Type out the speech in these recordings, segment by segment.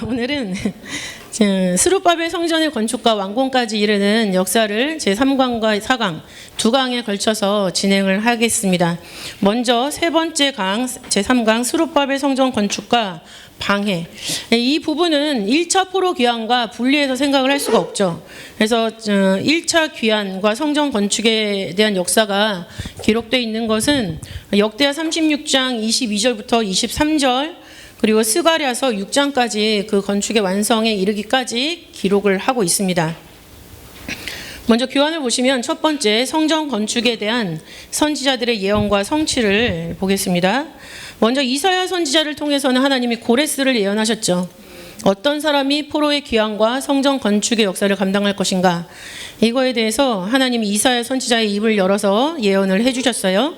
오늘은 스룹바벨 성전의 건축과 완공까지 이르는 역사를 제3강과 4강 두 강에 걸쳐서 진행을 하겠습니다. 먼저 세 번째 강 제3강 스룹바벨 성전 건축과 방해. 이 부분은 1차 포로 귀환과 분리해서 생각을 할 수가 없죠. 그래서 1차 귀환과 성전 건축에 대한 역사가 기록되어 있는 것은 역대하 36장 22절부터 23절 그리고 스가랴서 6장까지 그 건축의 완성에 이르기까지 기록을 하고 있습니다. 먼저 교환을 보시면 첫 번째 성전 건축에 대한 선지자들의 예언과 성취를 보겠습니다. 먼저 이사야 선지자를 통해서는 하나님이 고레스를 예언하셨죠. 어떤 사람이 포로의 귀환과 성전 건축의 역사를 감당할 것인가, 이거에 대해서 하나님이 이사야 선지자의 입을 열어서 예언을 해주셨어요.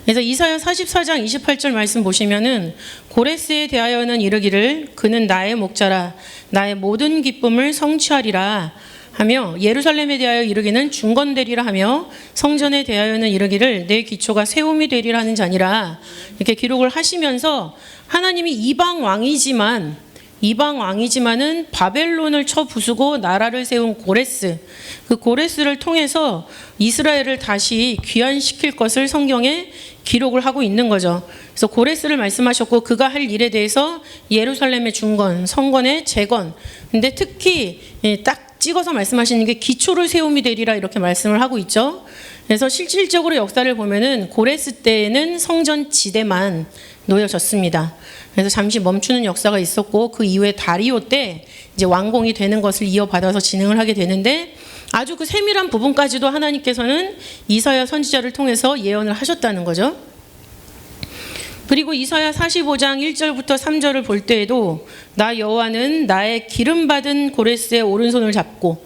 그래서 이사야 44장 28절 말씀 보시면은 고레스에 대하여는 이르기를 그는 나의 목자라 나의 모든 기쁨을 성취하리라 하며, 예루살렘에 대하여 이르기는 중건되리라 하며, 성전에 대하여는 이르기를 내 기초가 세움이 되리라 하는 자니라, 이렇게 기록을 하시면서 하나님이 이방 왕이지만은 바벨론을 쳐 부수고 나라를 세운 고레스, 그 고레스를 통해서 이스라엘을 다시 귀환시킬 것을 성경에 기록을 하고 있는 거죠. 그래서 고레스를 말씀하셨고 그가 할 일에 대해서 예루살렘의 중건, 성전의 재건, 근데 특히 딱 찍어서 말씀하시는 게 기초를 세움이 되리라 이렇게 말씀을 하고 있죠. 그래서 실질적으로 역사를 보면은 고레스 때에는 성전 지대만 놓여졌습니다. 그래서 잠시 멈추는 역사가 있었고 그 이후에 다리오 때 이제 완공이 되는 것을 이어받아서 진행을 하게 되는데, 아주 그 세밀한 부분까지도 하나님께서는 이사야 선지자를 통해서 예언을 하셨다는 거죠. 그리고 이사야 45장 1절부터 3절을 볼 때에도 나 여호와는 나의 기름 받은 고레스의 오른손을 잡고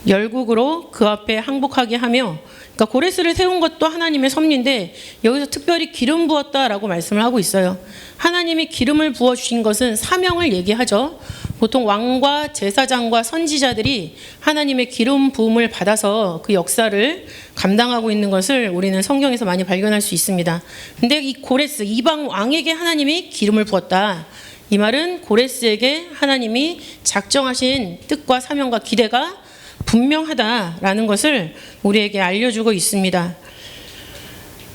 열국으로 그 앞에 항복하게 하며, 그러니까 고레스를 세운 것도 하나님의 섭리인데 여기서 특별히 기름 부었다라고 말씀을 하고 있어요. 하나님이 기름을 부어주신 것은 사명을 얘기하죠. 보통 왕과 제사장과 선지자들이 하나님의 기름 부음을 받아서 그 역사를 감당하고 있는 것을 우리는 성경에서 많이 발견할 수 있습니다. 근데 이 고레스, 이방 왕에게 하나님이 기름을 부었다, 이 말은 고레스에게 하나님이 작정하신 뜻과 사명과 기대가 분명하다라는 것을 우리에게 알려주고 있습니다.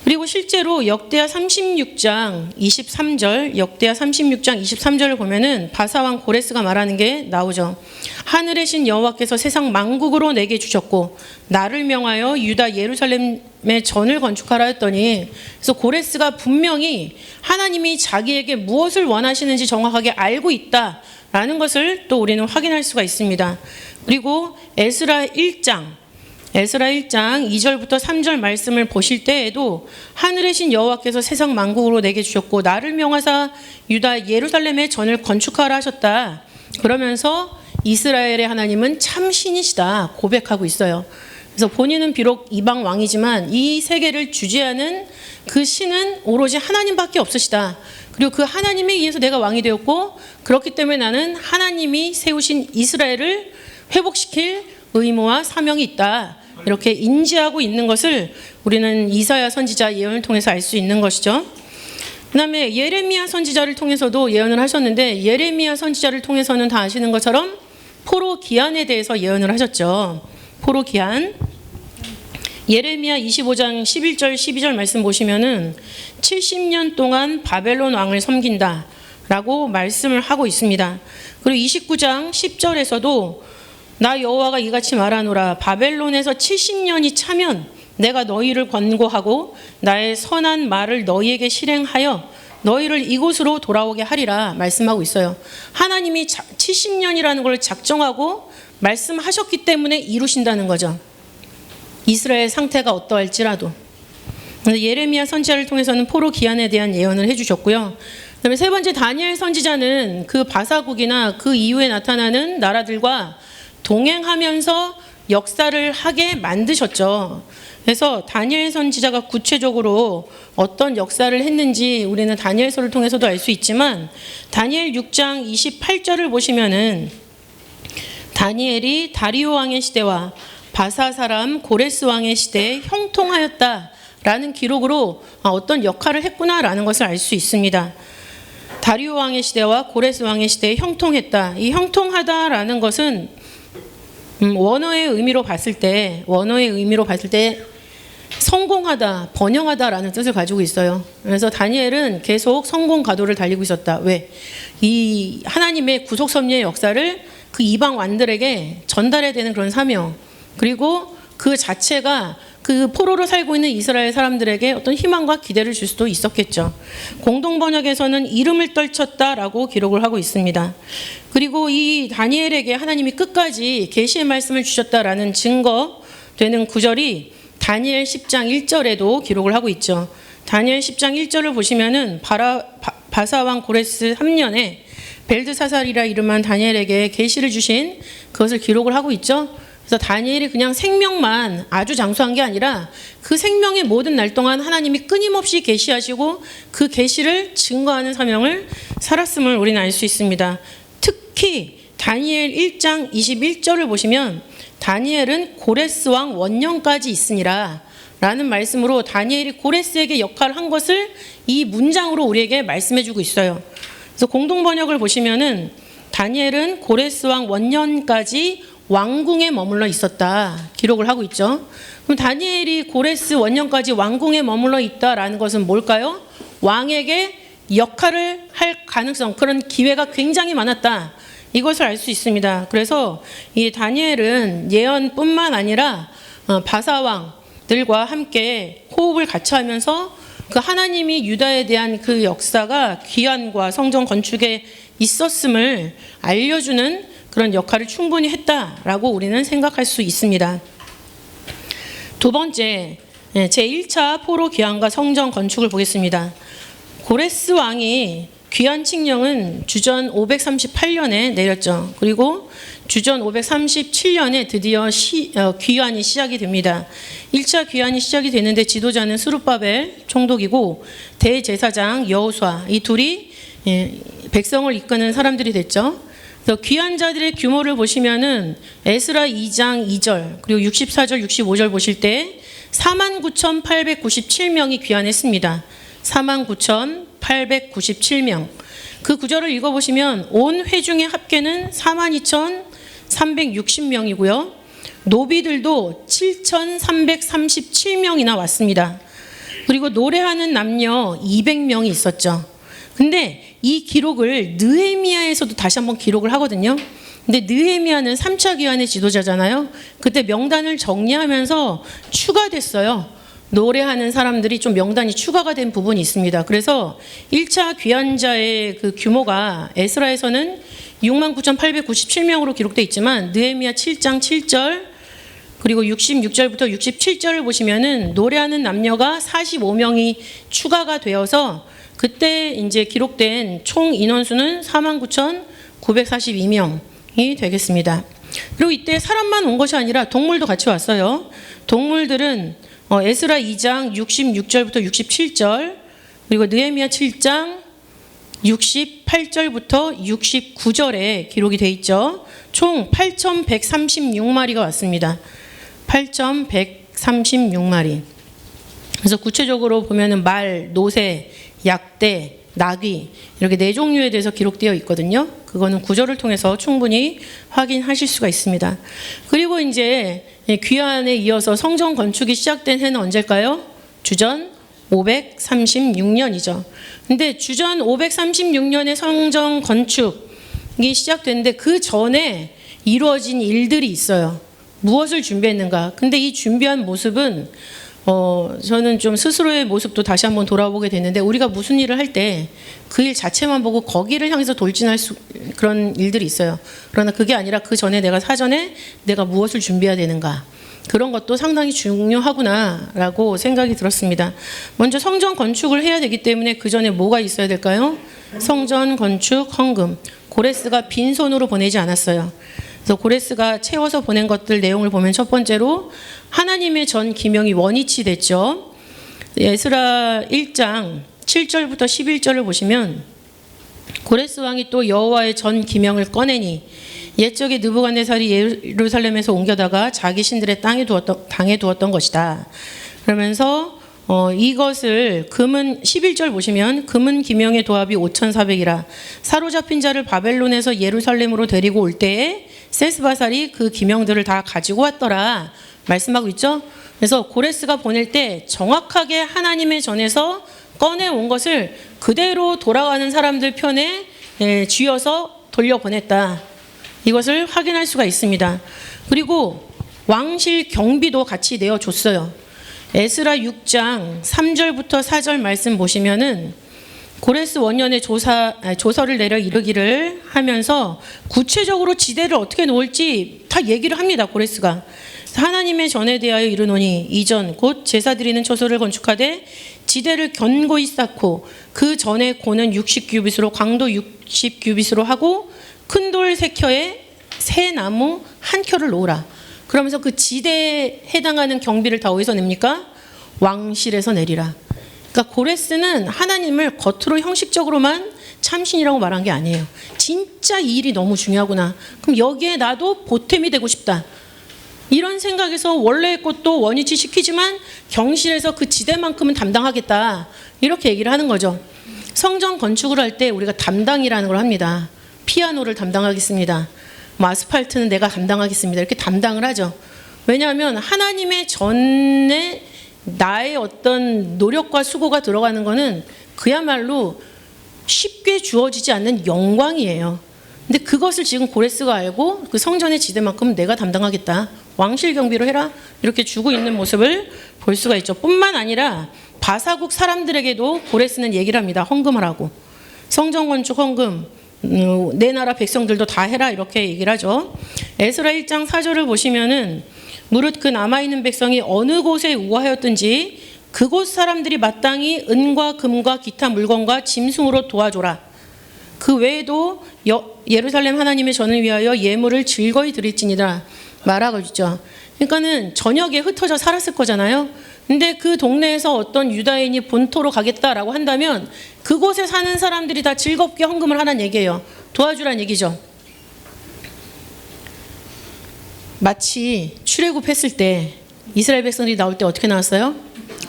그리고 실제로 역대하 36장 23절을 보면은 바사왕 고레스가 말하는 게 나오죠. 하늘의 신 여호와께서 세상 만국으로 내게 주셨고 나를 명하여 유다 예루살렘의 전을 건축하라 했더니, 그래서 고레스가 분명히 하나님이 자기에게 무엇을 원하시는지 정확하게 알고 있다라는 것을 또 우리는 확인할 수가 있습니다. 그리고 에스라 1장 2절부터 3절 말씀을 보실 때에도 하늘의 신 여호와께서 세상 만국으로 내게 주셨고 나를 명하사 유다 예루살렘의 전을 건축하라 하셨다, 그러면서 이스라엘의 하나님은 참 신이시다 고백하고 있어요. 그래서 본인은 비록 이방 왕이지만 이 세계를 주재하는 그 신은 오로지 하나님밖에 없으시다. 그리고 그 하나님에 의해서 내가 왕이 되었고, 그렇기 때문에 나는 하나님이 세우신 이스라엘을 회복시킬 의무와 사명이 있다, 이렇게 인지하고 있는 것을 우리는 이사야 선지자 예언을 통해서 알 수 있는 것이죠. 그 다음에 예레미야 선지자를 통해서도 예언을 하셨는데, 예레미야 선지자를 통해서는 다 아시는 것처럼 포로 기한에 대해서 예언을 하셨죠. 포로 기한. 예레미야 25장 11절 12절 말씀 보시면은 70년 동안 바벨론 왕을 섬긴다 라고 말씀을 하고 있습니다. 그리고 29장 10절에서도 나 여호와가 이같이 말하노라 바벨론에서 70년이 차면 내가 너희를 권고하고 나의 선한 말을 너희에게 실행하여 너희를 이곳으로 돌아오게 하리라 말씀하고 있어요. 하나님이 70년이라는 걸 작정하고 말씀하셨기 때문에 이루신다는 거죠. 이스라엘 상태가 어떠할지라도. 예레미야 선지자를 통해서는 포로 기한에 대한 예언을 해주셨고요. 그다음에 세 번째 다니엘 선지자는 그 바사국이나 그 이후에 나타나는 나라들과 동행하면서 역사를 하게 만드셨죠. 그래서 다니엘 선지자가 구체적으로 어떤 역사를 했는지 우리는 다니엘서를 통해서도 알 수 있지만, 다니엘 6장 28절을 보시면은 다니엘이 다리오 왕의 시대와 바사 사람 고레스 왕의 시대에 형통하였다라는 기록으로 어떤 역할을 했구나라는 것을 알 수 있습니다. 다리오 왕의 시대와 고레스 왕의 시대에 형통했다. 이 형통하다라는 것은 원어의 의미로 봤을 때 성공하다, 번영하다라는 뜻을 가지고 있어요. 그래서 다니엘은 계속 성공 가도를 달리고 있었다. 왜? 이 하나님의 구속 섭리의 역사를 그 이방 왕들에게 전달해야 되는 그런 사명, 그리고 그 자체가 그 포로로 살고 있는 이스라엘 사람들에게 어떤 희망과 기대를 줄 수도 있었겠죠. 공동 번역에서는 이름을 떨쳤다라고 기록을 하고 있습니다. 그리고 이 다니엘에게 하나님이 끝까지 계시의 말씀을 주셨다라는 증거 되는 구절이 다니엘 10장 1절에도 기록을 하고 있죠. 다니엘 10장 1절을 보시면은 바사왕 고레스 3년에 벨드사살이라 이름한 다니엘에게 계시를 주신 그것을 기록을 하고 있죠. 그래서 다니엘이 그냥 생명만 아주 장수한 게 아니라 그 생명의 모든 날 동안 하나님이 끊임없이 계시하시고 그 계시를 증거하는 사명을 살았음을 우리는 알 수 있습니다. 특히 다니엘 1장 21절을 보시면 다니엘은 고레스 왕 원년까지 있으니라 라는 말씀으로 다니엘이 고레스에게 역할을 한 것을 이 문장으로 우리에게 말씀해 주고 있어요. 그래서 공동 번역을 보시면은 다니엘은 고레스 왕 원년까지 왕궁에 머물러 있었다 기록을 하고 있죠. 그럼 다니엘이 고레스 원년까지 왕궁에 머물러 있다라는 것은 뭘까요? 왕에게 역할을 할 가능성, 그런 기회가 굉장히 많았다. 이것을 알 수 있습니다. 그래서 이 다니엘은 예언뿐만 아니라 바사왕들과 함께 호흡을 같이 하면서 그 하나님이 유다에 대한 그 역사가 귀환과 성전 건축에 있었음을 알려주는 그런 역할을 충분히 했다라고 우리는 생각할 수 있습니다. 두 번째, 제1차 포로 귀환과 성전 건축을 보겠습니다. 고레스 왕이 귀환 칙령은 주전 538년에 내렸죠. 그리고 주전 537년에 드디어 귀환이 시작이 됩니다. 1차 귀환이 시작이 되는데 지도자는 스룹바벨 총독이고 대제사장 여호수아, 이 둘이 백성을 이끄는 사람들이 됐죠. 그래서 귀환자들의 규모를 보시면은 에스라 2장 2절 그리고 64절 65절 보실 때 49,897명이 귀환했습니다. 49,897명. 그 구절을 읽어보시면 온 회중의 합계는 42,360명이고요. 노비들도 7,337명이나 왔습니다. 그리고 노래하는 남녀 200명이 있었죠. 근데 이 기록을 느헤미야에서도 다시 한번 기록을 하거든요. 근데 느헤미야는 3차 귀환의 지도자잖아요. 그때 명단을 정리하면서 추가됐어요. 노래하는 사람들이 좀 명단이 추가가 된 부분이 있습니다. 그래서 1차 귀환자의 그 규모가 에스라에서는 69,897명으로 기록되어 있지만 느헤미야 7장 7절 그리고 66절부터 67절을 보시면은 노래하는 남녀가 45명이 추가가 되어서 그때 이제 기록된 총 인원수는 49,942명이 되겠습니다. 그리고 이때 사람만 온 것이 아니라 동물도 같이 왔어요. 동물들은 에스라 2장 66절부터 67절 그리고 느헤미야 7장 68절부터 69절에 기록이 돼 있죠. 총 8,136마리가 왔습니다. 8,136마리. 그래서 구체적으로 보면은 말, 노새, 약대, 나귀 이렇게 4종류에 대해서 기록되어 있거든요. 그거는 구절을 통해서 충분히 확인하실 수가 있습니다. 그리고 이제 귀환에 이어서 성전 건축이 시작된 해는 언제일까요? 주전 536년이죠. 근데 주전 536년에 성전 건축이 시작됐는데 그 전에 이루어진 일들이 있어요. 무엇을 준비했는가? 근데 이 준비한 모습은 저는 좀 스스로의 모습도 다시 한번 돌아보게 됐는데 우리가 무슨 일을 할 때 그 일 자체만 보고 거기를 향해서 돌진할 그런 일들이 있어요. 그러나 그게 아니라 그 전에 내가 사전에 내가 무엇을 준비해야 되는가 그런 것도 상당히 중요하구나라고 생각이 들었습니다. 먼저 성전 건축을 해야 되기 때문에 그 전에 뭐가 있어야 될까요? 성전 건축 헌금. 고레스가 빈손으로 보내지 않았어요. 그래서 고레스가 채워서 보낸 것들 내용을 보면 첫 번째로 하나님의 전 기명이 원위치 됐죠. 에스라 1장 7절부터 11절을 보시면 고레스 왕이 또 여호와의 전 기명을 꺼내니 옛적에 느부갓네살이 예루살렘에서 옮겨다가 자기 신들의 당에 두었던 것이다. 그러면서 이것을 금은 11절 보시면 금은 기명의 도합이 5,400이라 사로잡힌 자를 바벨론에서 예루살렘으로 데리고 올 때에 세스바살이 그 기명들을 다 가지고 왔더라 말씀하고 있죠. 그래서 고레스가 보낼 때 정확하게 하나님의 전에서 꺼내온 것을 그대로 돌아가는 사람들 편에 쥐어서 돌려보냈다. 이것을 확인할 수가 있습니다. 그리고 왕실 경비도 같이 내어줬어요. 에스라 6장 3절부터 4절 말씀 보시면은 고레스 원년에 조서를 내려 이르기를 하면서 구체적으로 지대를 어떻게 놓을지 다 얘기를 합니다. 고레스가 하나님의 전에 대하여 이르노니 이전 곧 제사 드리는 처소를 건축하되 지대를 견고히 쌓고 그 전에 고는 60규빗으로 광도 60규빗으로 하고 큰 돌 3켜에 새 나무 1켜를 놓으라. 그러면서 그 지대에 해당하는 경비를 다 어디서 냅니까? 왕실에서 내리라. 그러니까 고레스는 하나님을 겉으로 형식적으로만 참신이라고 말한 게 아니에요. 진짜 이 일이 너무 중요하구나. 그럼 여기에 나도 보탬이 되고 싶다. 이런 생각에서 원래의 것도 원위치 시키지만 경실에서 그 지대만큼은 담당하겠다. 이렇게 얘기를 하는 거죠. 성전 건축을 할 때 우리가 담당이라는 걸 합니다. 피아노를 담당하겠습니다. 아스팔트는 내가 담당하겠습니다. 이렇게 담당을 하죠. 왜냐하면 하나님의 전에 나의 어떤 노력과 수고가 들어가는 것은 그야말로 쉽게 주어지지 않는 영광이에요. 근데 그것을 지금 고레스가 알고 그 성전의 지대만큼은 내가 담당하겠다. 왕실 경비로 해라. 이렇게 주고 있는 모습을 볼 수가 있죠. 뿐만 아니라 바사국 사람들에게도 고레스는 얘기를 합니다. 헌금하라고. 성전 건축 헌금. 내 나라 백성들도 다 해라 이렇게 얘기를 하죠. 에스라 1장 4절을 보시면은 무릇 그 남아있는 백성이 어느 곳에 우하였든지 그곳 사람들이 마땅히 은과 금과 기타 물건과 짐승으로 도와줘라. 그 외에도 예루살렘 하나님의 전을 위하여 예물을 즐거이 드릴지니라 말하고 있죠. 그러니까는 전역에 흩어져 살았을 거잖아요. 근데 그 동네에서 어떤 유다인이 본토로 가겠다라고 한다면 그곳에 사는 사람들이 다 즐겁게 헌금을 하라는 얘기예요. 도와주라는 얘기죠. 마치 출애굽했을 때 이스라엘 백성들이 나올 때 어떻게 나왔어요?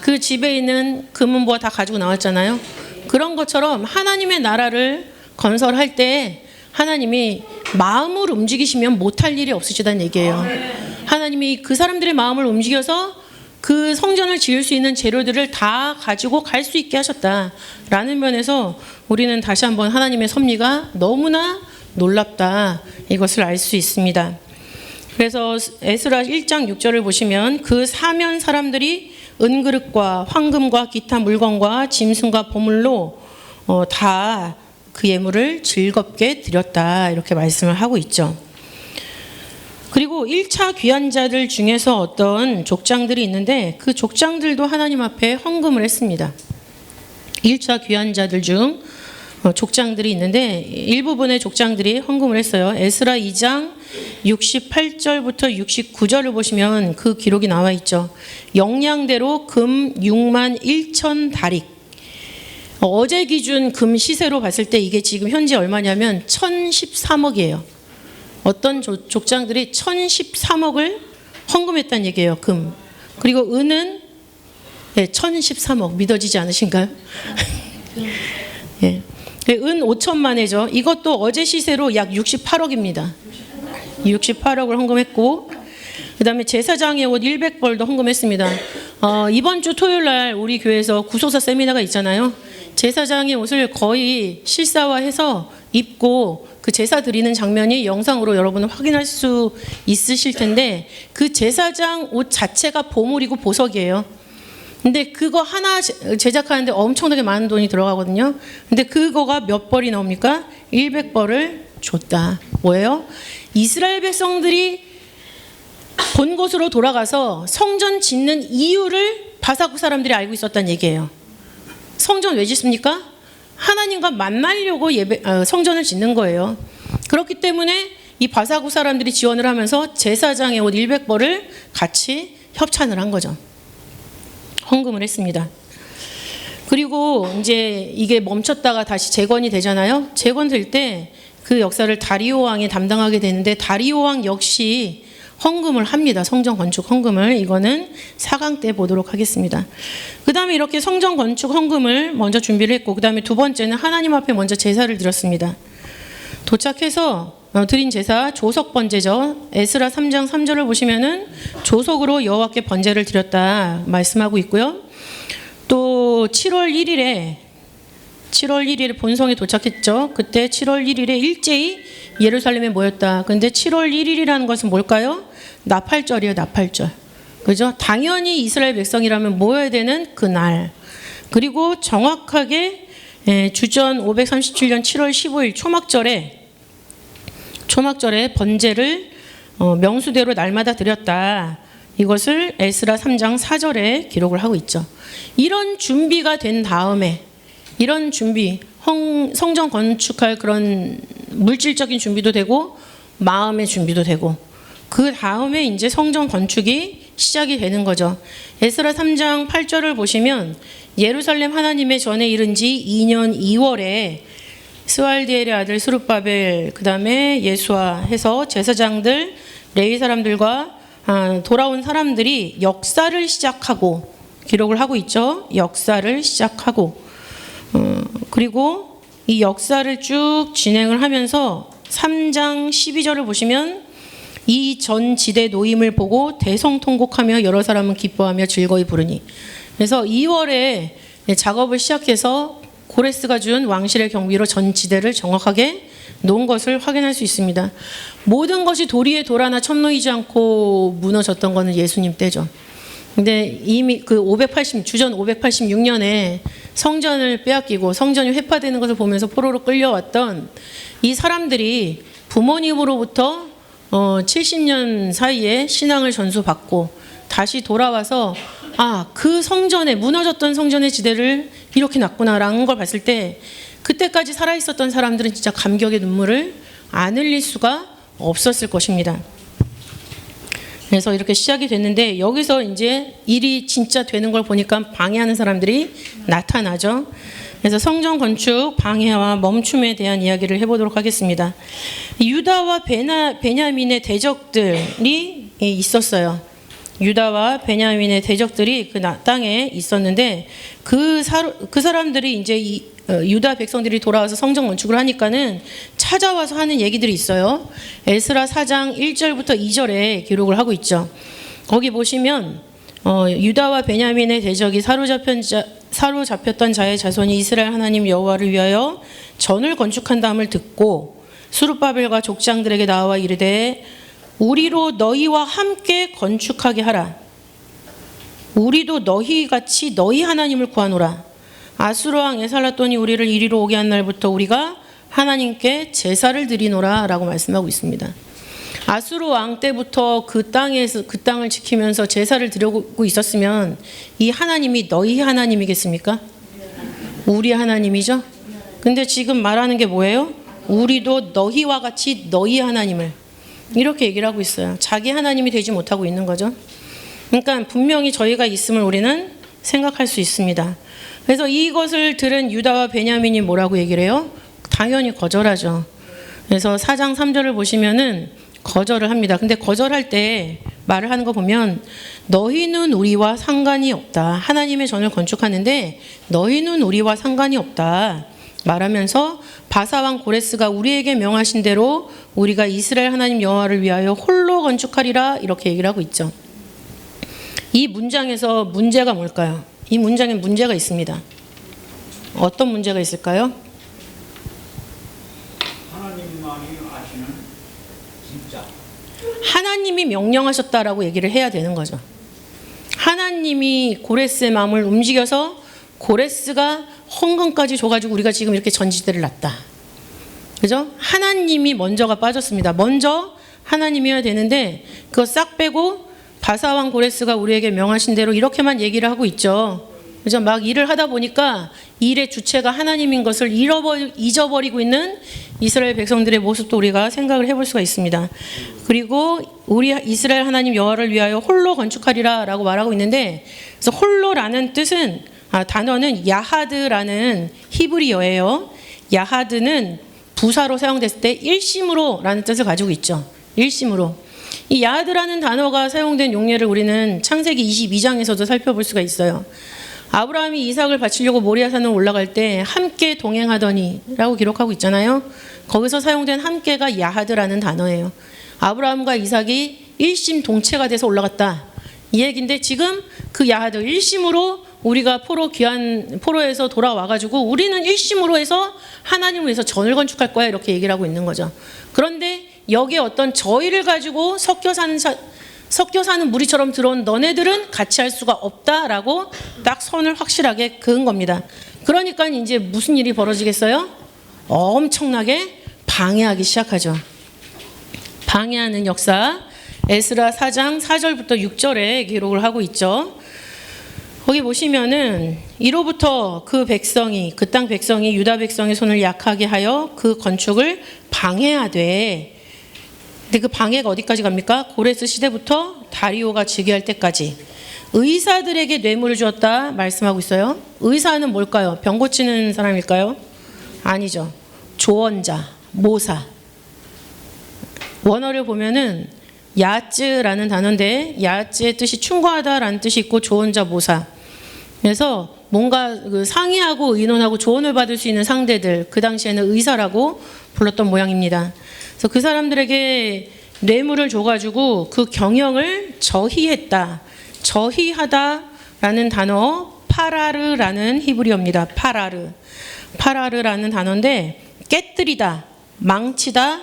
그 집에 있는 금은보화 다 가지고 나왔잖아요. 그런 것처럼 하나님의 나라를 건설할 때 하나님이 마음을 움직이시면 못할 일이 없으시다는 얘기예요. 하나님이 그 사람들의 마음을 움직여서 그 성전을 지을 수 있는 재료들을 다 가지고 갈 수 있게 하셨다라는 면에서 우리는 다시 한번 하나님의 섭리가 너무나 놀랍다 이것을 알 수 있습니다. 그래서 에스라 1장 6절을 보시면 그 사면 사람들이 은그릇과 황금과 기타 물건과 짐승과 보물로 다 그 예물을 즐겁게 드렸다 이렇게 말씀을 하고 있죠. 그리고 1차 귀환자들 중에서 어떤 족장들이 있는데 그 족장들도 하나님 앞에 헌금을 했습니다. 1차 귀환자들 중 족장들이 있는데 일부분의 족장들이 헌금을 했어요. 에스라 2장 68절부터 69절을 보시면 그 기록이 나와 있죠. 영양대로 금 6만 1천 다릭. 어제 기준 금 시세로 봤을 때 이게 지금 현재 얼마냐면 1013억이에요. 어떤 족장들이 1013억을 헌금했다는 얘기예요. 금. 그리고 은은 1013억. 믿어지지 않으신가요? 예. 은 5천만 회죠. 이것도 어제 시세로 약 68억입니다. 68억을 헌금했고 그 다음에 제사장의 옷 100벌도 헌금했습니다. 이번 주 토요일 날 우리 교회에서 구소사 세미나가 있잖아요. 제사장의 옷을 거의 실사화해서 입고 그 제사 드리는 장면이 영상으로 여러분은 확인할 수 있으실 텐데 그 제사장 옷 자체가 보물이고 보석이에요. 근데 그거 하나 제작하는데 엄청나게 많은 돈이 들어가거든요. 근데 그거가 몇 벌이 나옵니까? 100벌을 줬다. 뭐예요? 이스라엘 백성들이 본 곳으로 돌아가서 성전 짓는 이유를 바사국 사람들이 알고 있었다는 얘기예요. 성전 왜 짓습니까? 하나님과 만나려고 성전을 짓는 거예요. 그렇기 때문에 이 바사국 사람들이 지원을 하면서 제사장의 옷 100벌을 같이 협찬을 한 거죠. 헌금을 했습니다. 그리고 이제 이게 멈췄다가 다시 재건이 되잖아요. 재건될 때 그 역사를 다리오 왕이 담당하게 되는데 다리오 왕 역시 헌금을 합니다. 성전 건축 헌금을. 이거는 4강 때 보도록 하겠습니다. 그 다음에 이렇게 성전 건축 헌금을 먼저 준비를 했고, 그 다음에 두 번째는 하나님 앞에 먼저 제사를 드렸습니다. 도착해서 드린 제사 조석 번제죠. 에스라 3장 3절을 보시면은 조석으로 여호와께 번제를 드렸다 말씀하고 있고요. 또 7월 1일에 본성에 도착했죠. 그때 7월 1일에 일제히 예루살렘에 모였다. 근데 7월 1일이라는 것은 뭘까요? 나팔절이에요. 나팔절. 그죠? 당연히 이스라엘 백성이라면 모여야 되는 그날. 그리고 정확하게 주전 537년 7월 15일 초막절에 번제를 명수대로 날마다 드렸다. 이것을 에스라 3장 4절에 기록을 하고 있죠. 이런 준비가 된 다음에 이런 준비, 성전 건축할 그런 물질적인 준비도 되고 마음의 준비도 되고 그 다음에 이제 성전 건축이 시작이 되는 거죠. 에스라 3장 8절을 보시면 예루살렘 하나님의 전에 이른 지 2년 2월에 스왈디엘의 아들 스룹바벨, 그 다음에 예수아 해서 제사장들, 레위 사람들과 돌아온 사람들이 역사를 시작하고 기록을 하고 있죠. 역사를 시작하고 그리고 이 역사를 쭉 진행을 하면서 3장 12절을 보시면 이 전 지대 노임을 보고 대성통곡하며 여러 사람은 기뻐하며 즐거이 부르니. 그래서 2월에 작업을 시작해서 고레스가 준 왕실의 경비로 전 지대를 정확하게 놓은 것을 확인할 수 있습니다. 모든 것이 도리에 돌아나 첨노이지 않고 무너졌던 것은 예수님 때죠. 근데 이미 그 주전 586년에 성전을 빼앗기고 성전이 회파되는 것을 보면서 포로로 끌려왔던 이 사람들이 부모님으로부터 70년 사이에 신앙을 전수받고 다시 돌아와서 그 성전에 무너졌던 성전의 지대를 이렇게 놨구나라는 걸 봤을 때 그때까지 살아있었던 사람들은 진짜 감격의 눈물을 안 흘릴 수가 없었을 것입니다. 그래서 이렇게 시작이 됐는데 여기서 이제 일이 진짜 되는 걸 보니까 방해하는 사람들이 나타나죠. 그래서 성전 건축 방해와 멈춤에 대한 이야기를 해보도록 하겠습니다. 유다와 베냐민의 대적들이 있었어요. 유다와 베냐민의 대적들이 그 땅에 있었는데 그 사람들이 이제 유다 백성들이 돌아와서 성전 건축을 하니까는 찾아와서 하는 얘기들이 있어요. 에스라 4장 1절부터 2절에 기록을 하고 있죠. 거기 보시면 유다와 베냐민의 대적이 사로잡혔던 자의 자손이 이스라엘 하나님 여호와를 위하여 전을 건축한다함을 듣고 스룹바벨과 족장들에게 나와 이르되 우리로 너희와 함께 건축하게 하라. 우리도 너희같이 너희 하나님을 구하노라. 아수르 왕 에살라돈이 우리를 이리로 오게 한 날부터 우리가 하나님께 제사를 드리노라 라고 말씀하고 있습니다. 아수르 왕 때부터 그 땅을 지키면서 제사를 드리고 있었으면 이 하나님이 너희 하나님이겠습니까? 우리 하나님이죠. 근데 지금 말하는 게 뭐예요? 우리도 너희와 같이 너희 하나님을 이렇게 얘기를 하고 있어요. 자기 하나님이 되지 못하고 있는 거죠. 그러니까 분명히 저희가 있음을 우리는 생각할 수 있습니다. 그래서 이것을 들은 유다와 베냐민이 뭐라고 얘기를 해요? 당연히 거절하죠. 그래서 4장 3절을 보시면은 거절을 합니다. 근데 거절할 때 말을 하는 거 보면 너희는 우리와 상관이 없다. 하나님의 전을 건축하는데 너희는 우리와 상관이 없다. 말하면서 바사왕 고레스가 우리에게 명하신 대로 우리가 이스라엘 하나님 여호와를 위하여 홀로 건축하리라 이렇게 얘기를 하고 있죠. 이 문장에서 문제가 뭘까요? 이 문장에 문제가 있습니다. 어떤 문제가 있을까요? 하나님만이 아시는 진짜. 하나님이 명령하셨다라고 얘기를 해야 되는 거죠. 하나님이 고레스의 마음을 움직여서 고레스가 헌금까지 줘가지고 우리가 지금 이렇게 전지대를 놨다. 그죠? 하나님이 먼저가 빠졌습니다. 먼저 하나님이어야 되는데 그거 싹 빼고 바사왕 고레스가 우리에게 명하신 대로 이렇게만 얘기를 하고 있죠. 그죠? 막 일을 하다 보니까 일의 주체가 하나님인 것을 잊어버리고 있는 이스라엘 백성들의 모습도 우리가 생각을 해볼 수가 있습니다. 그리고 우리 이스라엘 하나님 여호와를 위하여 홀로 건축하리라 라고 말하고 있는데 그래서 홀로라는 뜻은 단어는 야하드라는 히브리어예요. 야하드는 부사로 사용됐을 때 일심으로 라는 뜻을 가지고 있죠. 일심으로. 이 야하드라는 단어가 사용된 용례를 우리는 창세기 22장에서도 살펴볼 수가 있어요. 아브라함이 이삭을 바치려고 모리아 산을 올라갈 때 함께 동행하더니라고 기록하고 있잖아요. 거기서 사용된 함께가 야하드라는 단어예요. 아브라함과 이삭이 일심동체가 돼서 올라갔다. 이 얘기인데 지금 그 야하드 일심으로 우리가 포로에서 돌아와가지고 우리는 일심으로 해서 하나님을 위해서 전을 건축할 거야 이렇게 얘기를 하고 있는 거죠. 그런데 여기에 어떤 저희를 가지고 섞여 사는 무리처럼 들어온 너네들은 같이 할 수가 없다라고 딱 선을 확실하게 그은 겁니다. 그러니까 이제 무슨 일이 벌어지겠어요? 엄청나게 방해하기 시작하죠. 방해하는 역사, 에스라 4장 4절부터 6절에 기록을 하고 있죠. 거기 보시면은 이로부터 그 땅 백성이 유다 백성의 손을 약하게 하여 그 건축을 방해하되, 근데 그 방해가 어디까지 갑니까? 고레스 시대부터 다리오가 즉위할 때까지 의사들에게 뇌물을 주었다 말씀하고 있어요. 의사는 뭘까요? 병 고치는 사람일까요? 아니죠. 조언자, 모사. 원어를 보면은 야츠라는 단어인데 야츠의 뜻이 충고하다라는 뜻이 있고 조언자, 모사. 그래서 뭔가 그 상의하고 의논하고 조언을 받을 수 있는 상대들, 그 당시에는 의사라고 불렀던 모양입니다. 그래서 그 사람들에게 뇌물을 줘가지고 그 경영을 저희했다. 저희하다라는 단어 파라르라는 히브리어입니다. 파라르라는 단어인데 깨뜨리다, 망치다,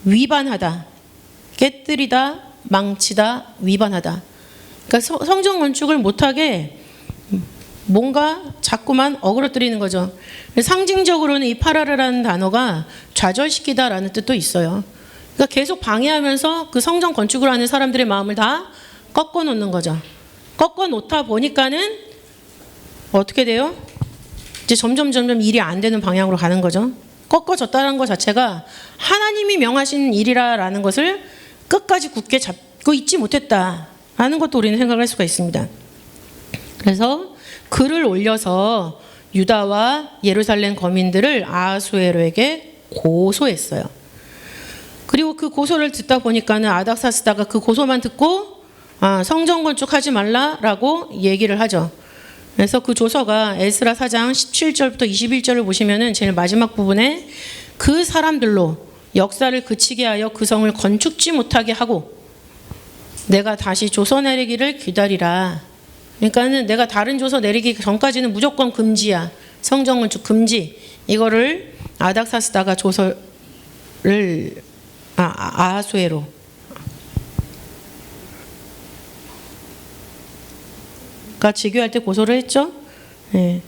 위반하다. 깨뜨리다, 망치다, 위반하다. 그러니까 성전 건축을 못하게 뭔가 자꾸만 어그러뜨리는 거죠. 상징적으로는 이 파라르라는 단어가 좌절시키다라는 뜻도 있어요. 그러니까 계속 방해하면서 그 성전 건축을 하는 사람들의 마음을 다 꺾어 놓는 거죠. 꺾어 놓다 보니까는 어떻게 돼요? 이제 점점 일이 안 되는 방향으로 가는 거죠. 꺾어졌다는 것 자체가 하나님이 명하신 일이라는 것을 끝까지 굳게 잡고 있지 못했다라는 것도 우리는 생각할 수가 있습니다. 그래서 글을 올려서 유다와 예루살렘 거민들을 아하수에로에게 고소했어요. 그리고 그 고소를 듣다 보니까는 아닥사스다가 그 고소만 듣고 성전 건축하지 말라라고 얘기를 하죠. 그래서 그 조서가 에스라 4장 17절부터 21절을 보시면은 제일 마지막 부분에 그 사람들로 역사를 그치게 하여 그 성을 건축지 못하게 하고 내가 다시 조서 내리기를 기다리라. 그러니까는 내가 다른 조서 내리기 전까지는 무조건 금지야. 성전 건축 금지. 이거를 아닥사스다가 조서를 아하수에로 가 즉위할 때 고소를 했죠. 네.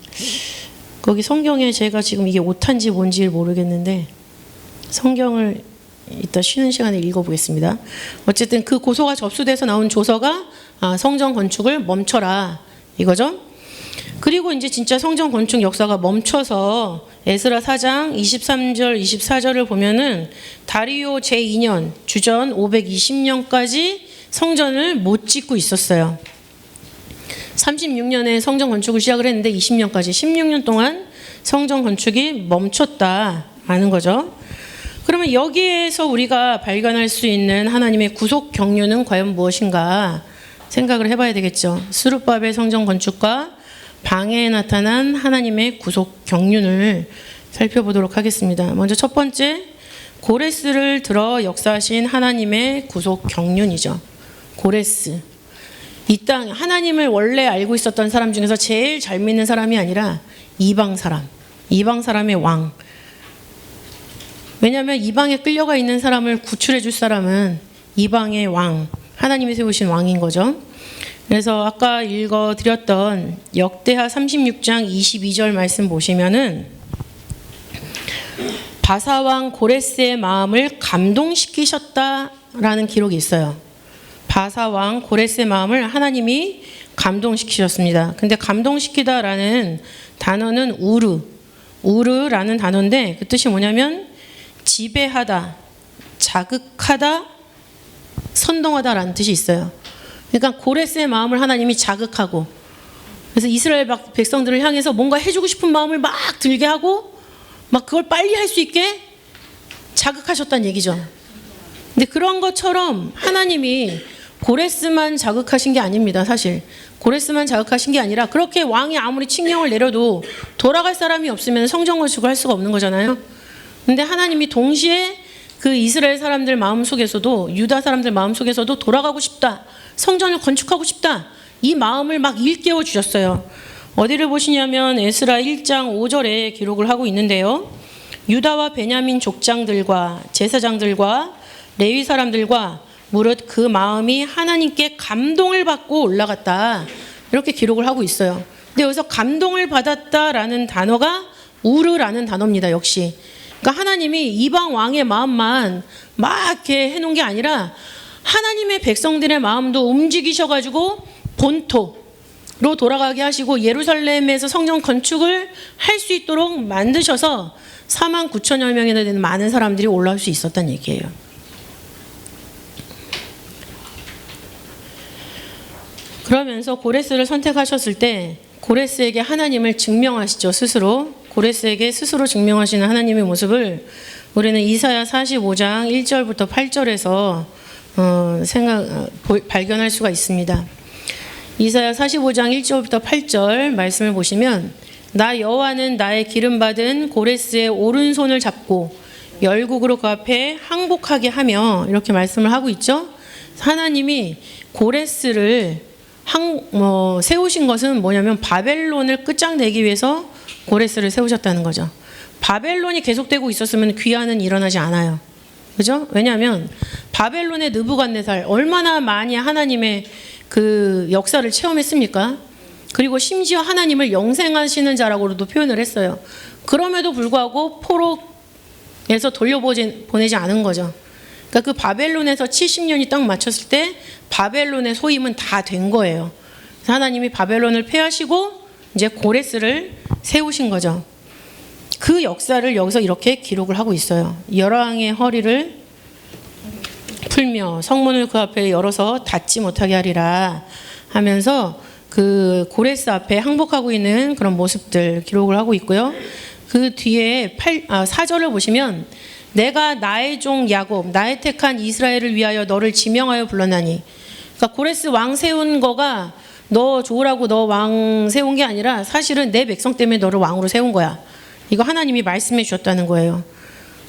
거기 성경에 제가 지금 이게 오탄지 뭔지 모르겠는데 성경을 이따 쉬는 시간에 읽어보겠습니다. 어쨌든 그 고소가 접수돼서 나온 조서가 성전 건축을 멈춰라 이거죠. 그리고 이제 진짜 성전 건축 역사가 멈춰서 에스라 4장 23절 24절을 보면은 다리오 제2년 주전 520년까지 성전을 못 짓고 있었어요. 36년에 성전 건축을 시작을 했는데 20년까지 16년 동안 성전 건축이 멈췄다라는 거죠. 그러면 여기에서 우리가 발견할 수 있는 하나님의 구속 경륜은 과연 무엇인가 생각을 해봐야 되겠죠. 스룹바벨 성전 건축과 방해에 나타난 하나님의 구속 경륜을 살펴보도록 하겠습니다. 먼저 첫 번째, 고레스를 들어 역사하신 하나님의 구속 경륜이죠. 고레스. 이 땅 하나님을 원래 알고 있었던 사람 중에서 제일 잘 믿는 사람이 아니라 이방 사람의 왕. 왜냐하면 이방에 끌려가 있는 사람을 구출해 줄 사람은 이방의 왕, 하나님이 세우신 왕인 거죠. 그래서 아까 읽어드렸던 역대하 36장 22절 말씀 보시면은 바사왕 고레스의 마음을 감동시키셨다라는 기록이 있어요. 바사왕 고레스의 마음을 하나님이 감동시키셨습니다. 근데 감동시키다라는 단어는 우르라는 단어인데 그 뜻이 뭐냐면 지배하다, 자극하다, 선동하다라는 뜻이 있어요. 그러니까 고레스의 마음을 하나님이 자극하고 그래서 이스라엘 백성들을 향해서 뭔가 해주고 싶은 마음을 막 들게 하고 막 그걸 빨리 할 수 있게 자극하셨다는 얘기죠. 근데 그런 것처럼 하나님이 고레스만 자극하신 게 아닙니다. 사실 고레스만 자극하신 게 아니라 그렇게 왕이 아무리 칙령을 내려도 돌아갈 사람이 없으면 성전 건축을 할 수가 없는 거잖아요. 근데 하나님이 동시에 그 이스라엘 사람들 마음속에서도, 유다 사람들 마음속에서도 돌아가고 싶다, 성전을 건축하고 싶다, 이 마음을 막 일깨워 주셨어요. 어디를 보시냐면 에스라 1장 5절에 기록을 하고 있는데요. 유다와 베냐민 족장들과 제사장들과 레위 사람들과 무릇 그 마음이 하나님께 감동을 받고 올라갔다, 이렇게 기록을 하고 있어요. 근데 여기서 감동을 받았다라는 단어가 우르라는 단어입니다. 역시 그러니까 하나님이 이방 왕의 마음만 막 이렇게 해놓은 게 아니라 하나님의 백성들의 마음도 움직이셔가지고 본토로 돌아가게 하시고 예루살렘에서 성전 건축을 할 수 있도록 만드셔서 4만 9천여 명이나 되는 많은 사람들이 올라올 수 있었다는 얘기예요. 그러면서 고레스를 선택하셨을 때 고레스에게 하나님을 증명하시죠. 스스로 고레스에게 스스로 증명하시는 하나님의 모습을 우리는 이사야 45장 1절부터 8절에서 발견할 수가 있습니다. 이사야 45장 1절부터 8절 말씀을 보시면 나 여호와는 나의 기름받은 고레스의 오른손을 잡고 열국으로 그 앞에 항복하게 하며, 이렇게 말씀을 하고 있죠. 하나님이 고레스를 세우신 것은 뭐냐면 바벨론을 끝장내기 위해서 고레스를 세우셨다는 거죠. 바벨론이 계속되고 있었으면 귀환은 일어나지 않아요. 그죠? 왜냐하면 바벨론의 느부갓네살 얼마나 많이 하나님의 그 역사를 체험했습니까? 그리고 심지어 하나님을 영생하시는 자라고도 표현을 했어요. 그럼에도 불구하고 포로에서 돌려보내지 않은 거죠. 그러니까 그 바벨론에서 70년이 딱 맞췄을 때 바벨론의 소임은 다 된 거예요. 그래서 하나님이 바벨론을 패하시고 이제 고레스를 세우신 거죠. 그 역사를 여기서 이렇게 기록을 하고 있어요. 열왕의 허리를 풀며 성문을 그 앞에 열어서 닫지 못하게 하리라 하면서 그 고레스 앞에 항복하고 있는 그런 모습들 기록을 하고 있고요. 그 뒤에 4절을 보시면 내가 나의 종 야곱 나의 택한 이스라엘을 위하여 너를 지명하여 불렀나니, 그러니까 고레스 왕 세운 거가 너 좋으라고 너 왕 세운 게 아니라 사실은 내 백성 때문에 너를 왕으로 세운 거야. 이거 하나님이 말씀해 주셨다는 거예요.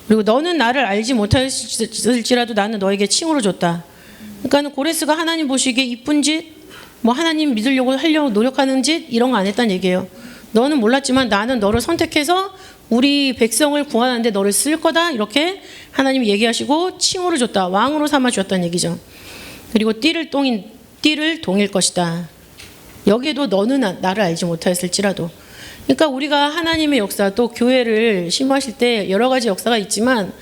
그리고 너는 나를 알지 못했을지라도 나는 너에게 칭호를 줬다. 그러니까 고레스가 하나님 보시기에 이쁜 짓, 뭐 하나님 믿으려고 하려고 노력하는 짓 이런 거 안 했다는 얘기예요. 너는 몰랐지만 나는 너를 선택해서 우리 백성을 구원하는데 너를 쓸 거다, 이렇게 하나님이 얘기하시고 칭호를 줬다, 왕으로 삼아 주었다는 얘기죠. 그리고 띠를 동일 것이다. 여기에도 너는 나를 알지 못하였을지라도. 그러니까 우리가 하나님의 역사, 또 교회를 심호하실 때 여러 가지 역사가 있지만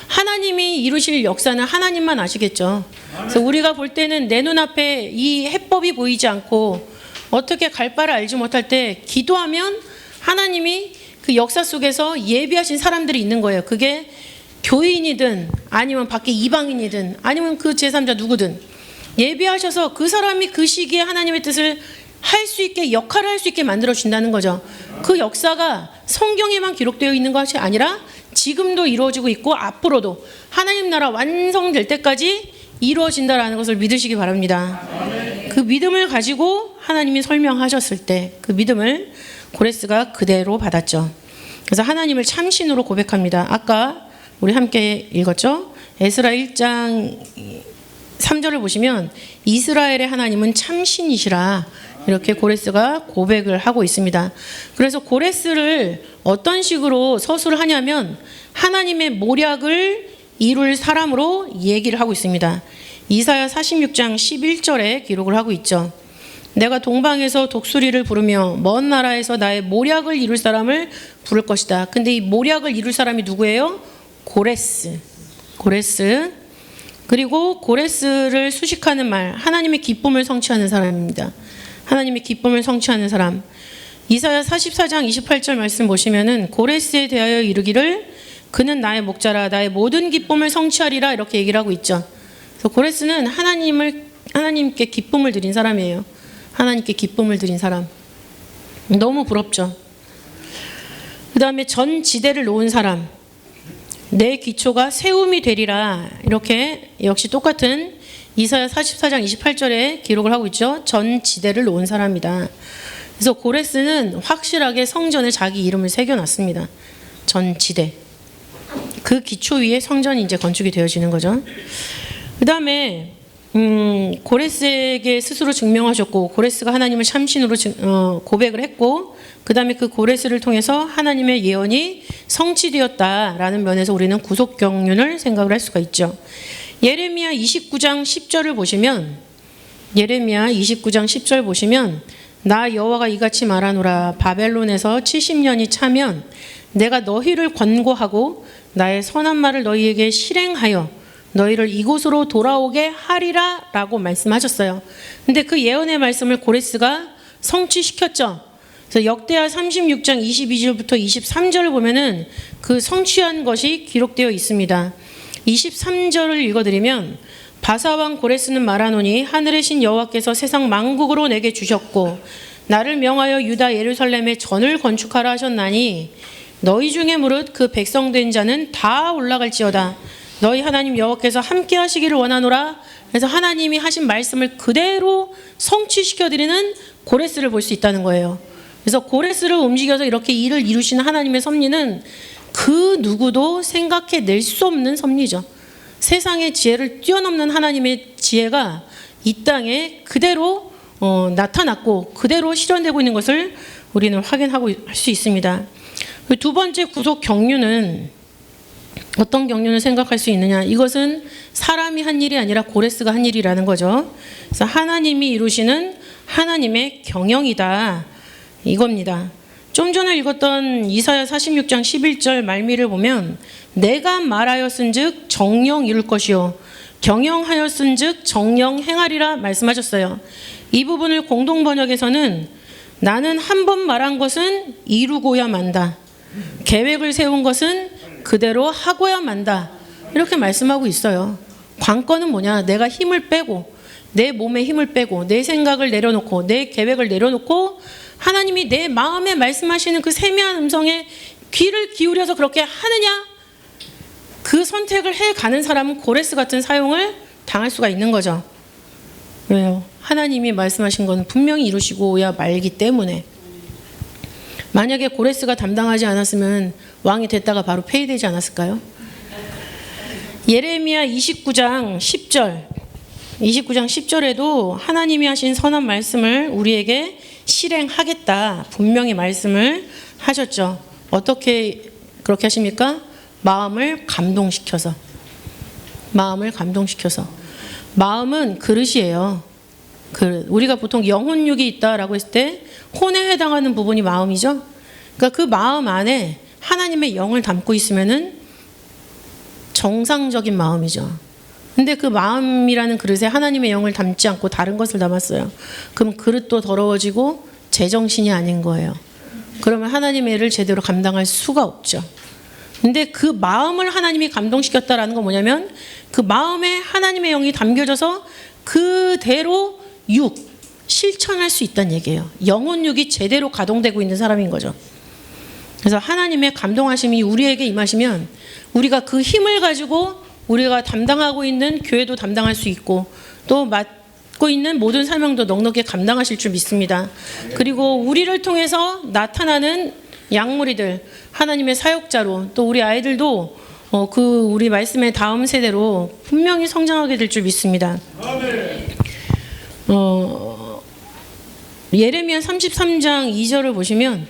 하나님이 이루실 역사는 하나님만 아시겠죠. 그래서 우리가 볼 때는 내 눈앞에 이 해법이 보이지 않고 어떻게 갈 바를 알지 못할 때 기도하면 하나님이 그 역사 속에서 예비하신 사람들이 있는 거예요. 그게 교인이든 아니면 밖에 이방인이든 아니면 그 제3자 누구든 예비하셔서 그 사람이 그 시기에 하나님의 뜻을 할 수 있게, 역할을 할 수 있게 만들어 준다는 거죠. 그 역사가 성경에만 기록되어 있는 것이 아니라 지금도 이루어지고 있고 앞으로도 하나님 나라 완성될 때까지 이루어진다라는 것을 믿으시기 바랍니다. 그 믿음을 가지고 하나님이 설명하셨을 때 그 믿음을 고레스가 그대로 받았죠. 그래서 하나님을 참신으로 고백합니다. 아까 우리 함께 읽었죠? 에스라 1장 3절을 보시면 이스라엘의 하나님은 참신이시라, 이렇게 고레스가 고백을 하고 있습니다. 그래서 고레스를 어떤 식으로 서술을 하냐면 하나님의 모략을 이룰 사람으로 얘기를 하고 있습니다. 이사야 46장 11절에 기록을 하고 있죠. 내가 동방에서 독수리를 부르며 먼 나라에서 나의 모략을 이룰 사람을 부를 것이다. 근데 이 모략을 이룰 사람이 누구예요? 고레스. 그리고 고레스를 수식하는 말, 하나님의 기쁨을 성취하는 사람입니다. 하나님의 기쁨을 성취하는 사람. 이사야 44장 28절 말씀 보시면은 고레스에 대하여 이르기를 그는 나의 목자라 나의 모든 기쁨을 성취하리라, 이렇게 얘기를 하고 있죠. 그래서 고레스는 하나님께 기쁨을 드린 사람이에요. 하나님께 기쁨을 드린 사람. 너무 부럽죠. 그 다음에 전 지대를 놓은 사람. 내 기초가 세움이 되리라. 이렇게 역시 똑같은 이사야 44장 28절에 기록을 하고 있죠. 전 지대를 놓은 사람이다. 그래서 고레스는 확실하게 성전에 자기 이름을 새겨놨습니다. 전 지대. 그 기초 위에 성전이 이제 건축이 되어지는 거죠. 그 다음에 고레스에게 스스로 증명하셨고, 고레스가 하나님을 참신으로 고백을 했고, 그 다음에 그 고레스를 통해서 하나님의 예언이 성취되었다라는 면에서 우리는 구속 경륜을 생각을 할 수가 있죠. 예레미야 29장 10절을 보시면, 예레미야 29장 10절 보시면, 나 여호와가 이같이 말하노라. 바벨론에서 70년이 차면 내가 너희를 권고하고 나의 선한 말을 너희에게 실행하여 너희를 이곳으로 돌아오게 하리라 라고 말씀하셨어요. 근데 그 예언의 말씀을 고레스가 성취시켰죠. 그래서 역대하 36장 22절부터 23절을 보면은 그 성취한 것이 기록되어 있습니다. 23절을 읽어드리면, 바사왕 고레스는 말하노니 하늘의 신 여호와께서 세상 만국으로 내게 주셨고 나를 명하여 유다 예루살렘에 전을 건축하라 하셨나니 너희 중에 무릇 그 백성된 자는 다 올라갈지어다. 너희 하나님 여호와께서 함께 하시기를 원하노라. 그래서 하나님이 하신 말씀을 그대로 성취시켜드리는 고레스를 볼 수 있다는 거예요. 그래서 고레스를 움직여서 이렇게 일을 이루시는 하나님의 섭리는 그 누구도 생각해낼 수 없는 섭리죠. 세상의 지혜를 뛰어넘는 하나님의 지혜가 이 땅에 그대로 나타났고 그대로 실현되고 있는 것을 우리는 확인하고 할 수 있습니다. 두 번째 구속 경륜은 어떤 경륜을 생각할 수 있느냐? 이것은 사람이 한 일이 아니라 고레스가 한 일이라는 거죠. 그래서 하나님이 이루시는 하나님의 경영이다, 이겁니다. 좀 전에 읽었던 이사야 46장 11절 말미를 보면, 내가 말하였은즉 정령 이룰 것이요 경영하였은즉 정령 행하리라 말씀하셨어요. 이 부분을 공동 번역에서는 나는 한 번 말한 것은 이루고야 만다, 계획을 세운 것은 그대로 하고야 만다, 이렇게 말씀하고 있어요. 관건은 뭐냐? 내가 힘을 빼고, 내 몸에 힘을 빼고, 내 생각을 내려놓고, 내 계획을 내려놓고 하나님이 내 마음에 말씀하시는 그 세미한 음성에 귀를 기울여서 그렇게 하느냐? 그 선택을 해가는 사람은 고레스 같은 사용을 당할 수가 있는 거죠. 왜요? 하나님이 말씀하신 건 분명히 이루시고야 말기 때문에. 만약에 고레스가 담당하지 않았으면 왕이 됐다가 바로 폐위되지 않았을까요? 예레미야 29장 10절, 29장 10절에도 하나님이 하신 선한 말씀을 우리에게 실행하겠다 분명히 말씀을 하셨죠. 어떻게 그렇게 하십니까? 마음을 감동시켜서. 마음을 감동시켜서. 마음은 그릇이에요. 우리가 보통 영혼육이 있다라고 했을 때 혼에 해당하는 부분이 마음이죠. 그러니까 그 마음 안에 하나님의 영을 담고 있으면은 정상적인 마음이죠. 근데 그 마음이라는 그릇에 하나님의 영을 담지 않고 다른 것을 담았어요. 그럼 그릇도 더러워지고 제정신이 아닌 거예요. 그러면 하나님의 일을 제대로 감당할 수가 없죠. 근데 그 마음을 하나님이 감동시켰다라는 건 뭐냐면, 그 마음에 하나님의 영이 담겨져서 그대로 실천할 수 있다는 얘기예요. 영혼육이 제대로 가동되고 있는 사람인 거죠. 그래서 하나님의 감동하심이 우리에게 임하시면 우리가 그 힘을 가지고 우리가 담당하고 있는 교회도 담당할 수 있고, 또 맡고 있는 모든 사명도 넉넉히 감당하실 줄 믿습니다. 그리고 우리를 통해서 나타나는 양무리들, 하나님의 사역자로, 또 우리 아이들도 우리 말씀의 다음 세대로 분명히 성장하게 될 줄 믿습니다. 예레미야 33장 2절을 보시면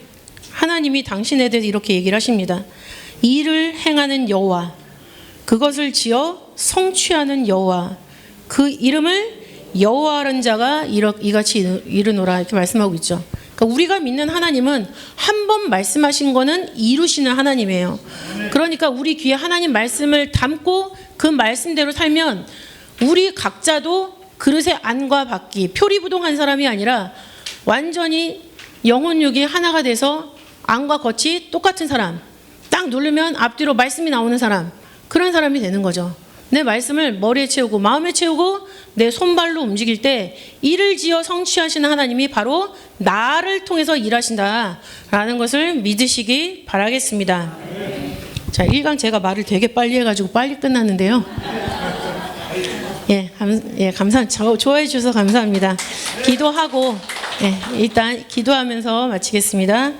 하나님이 당신에 대해서 이렇게 얘기를 하십니다. 일을 행하는 여호와, 그것을 지어 성취하는 여호와, 그 이름을 여호와라는 자가 이같이 이르노라, 이렇게 말씀하고 있죠. 그러니까 우리가 믿는 하나님은 한 번 말씀하신 거는 이루시는 하나님이에요. 그러니까 우리 귀에 하나님 말씀을 담고 그 말씀대로 살면 우리 각자도 그릇의 안과 밖이 표리부동한 사람이 아니라 완전히 영혼육이 하나가 돼서 안과 겉이 똑같은 사람, 딱 누르면 앞뒤로 말씀이 나오는 사람, 그런 사람이 되는 거죠. 내 말씀을 머리에 채우고 마음에 채우고 내 손발로 움직일 때 일을 지어 성취하시는 하나님이 바로 나를 통해서 일하신다라는 것을 믿으시기 바라겠습니다. 자, 1강 제가 말을 되게 빨리 해가지고 빨리 끝났는데요. 좋아해 주셔서 감사합니다. 기도하고, 일단 기도하면서 마치겠습니다.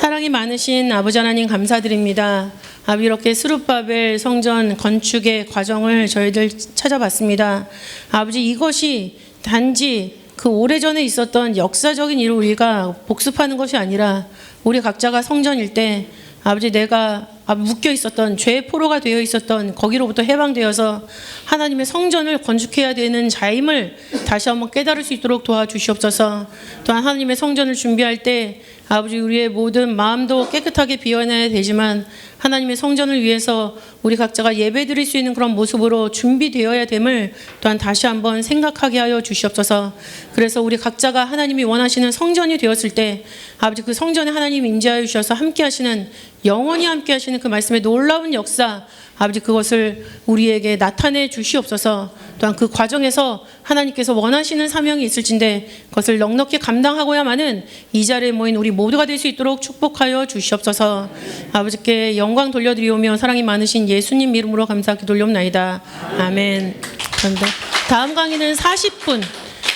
사랑이 많으신 아버지 하나님 감사드립니다. 이렇게 스룹바벨 성전 건축의 과정을 저희들 찾아봤습니다. 아버지, 이것이 단지 그 오래전에 있었던 역사적인 일을 우리가 복습하는 것이 아니라 우리 각자가 성전일 때 아버지, 내가 묶여 있었던 죄의 포로가 되어 있었던 거기로부터 해방되어서 하나님의 성전을 건축해야 되는 자임을 다시 한번 깨달을 수 있도록 도와주시옵소서. 또한 하나님의 성전을 준비할 때 아버지, 우리의 모든 마음도 깨끗하게 비워내야 되지만 하나님의 성전을 위해서 우리 각자가 예배드릴 수 있는 그런 모습으로 준비되어야 됨을 또한 다시 한번 생각하게 하여 주시옵소서. 그래서 우리 각자가 하나님이 원하시는 성전이 되었을 때 아버지, 그 성전에 하나님 임재하여 주셔서 함께 하시는, 영원히 함께 하시는 그 말씀의 놀라운 역사, 아버지, 그것을 우리에게 나타내 주시옵소서. 또한 그 과정에서 하나님께서 원하시는 사명이 있을진데 그것을 넉넉히 감당하고야만은 이 자리에 모인 우리 모두가 될 수 있도록 축복하여 주시옵소서. 아버지께 영광 돌려드리오며 사랑이 많으신 예수님 이름으로 감사하게 돌려옵나이다. 아멘. 감사합니다. 다음 강의는 40분,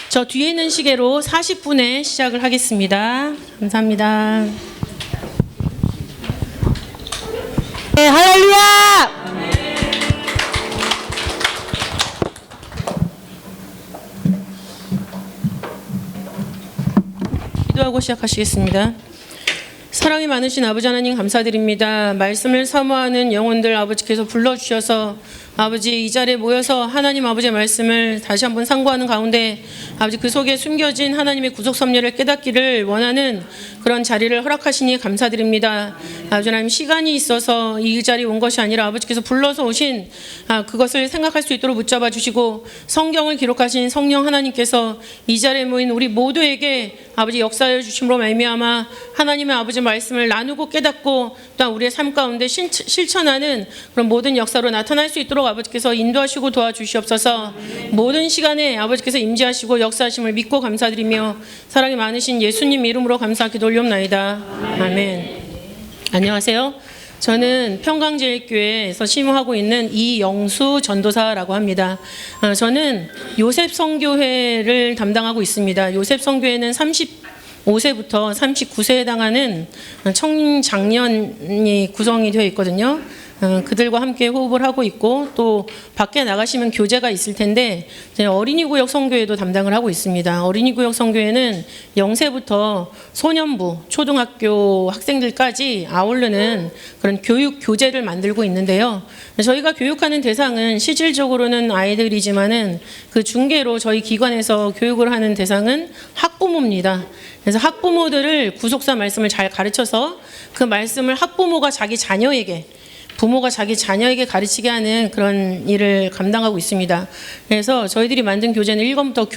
저 뒤에 있는 시계로 40분에 시작을 하겠습니다. 감사합니다. 네, 할렐루야! 기도하고 시작하시겠습니다. 사랑이 많으신 아버지 하나님 감사드립니다. 말씀을 사모하는 영혼들 아버지께서 불러주셔서 아버지, 이 자리에 모여서 하나님 아버지의 말씀을 다시 한번 상고하는 가운데 아버지, 그 속에 숨겨진 하나님의 구속 섭리를 깨닫기를 원하는 그런 자리를 허락하시니 감사드립니다. 아버지 하나님, 시간이 있어서 이 자리에 온 것이 아니라 아버지께서 불러서 오신 그것을 생각할 수 있도록 붙잡아 주시고 성경을 기록하신 성령 하나님께서 이 자리에 모인 우리 모두에게 아버지 역사해 주심으로 말미암아 하나님의 아버지 말씀을 나누고 깨닫고 또한 우리의 삶 가운데 실천하는 그런 모든 역사로 나타날 수 있도록 아버지께서 인도하시고 도와주시옵소서. 모든 시간에 아버지께서 임재하시고 역사하심을 믿고 감사드리며 사랑이 많으신 예수님 이름으로 감사하게 돌려옵나이다. 아멘. 안녕하세요. 저는 평강제일교회에서 심호하고 있는 이영수 전도사라고 합니다. 저는 요셉성교회를 담당하고 있습니다. 요셉성교회는 35세부터 39세에 해당하는 청장년이 구성이 되어 있거든요. 그들과 함께 호흡을 하고 있고 또 밖에 나가시면 교제가 있을 텐데 어린이구역 성교회도 담당을 하고 있습니다. 어린이구역 성교회는 0세부터 소년부, 초등학교 학생들까지 아우르는 그런 교육 교재를 만들고 있는데요. 저희가 교육하는 대상은 실질적으로는 아이들이지만은 그 중계로 저희 기관에서 교육을 하는 대상은 학부모입니다. 그래서 학부모들을 구속사 말씀을 잘 가르쳐서 그 말씀을 학부모가 자기 자녀에게, 부모가 자기 자녀에게 가르치게 하는 그런 일을 감당하고 있습니다. 그래서 저희들이 만든 교재는 1권부터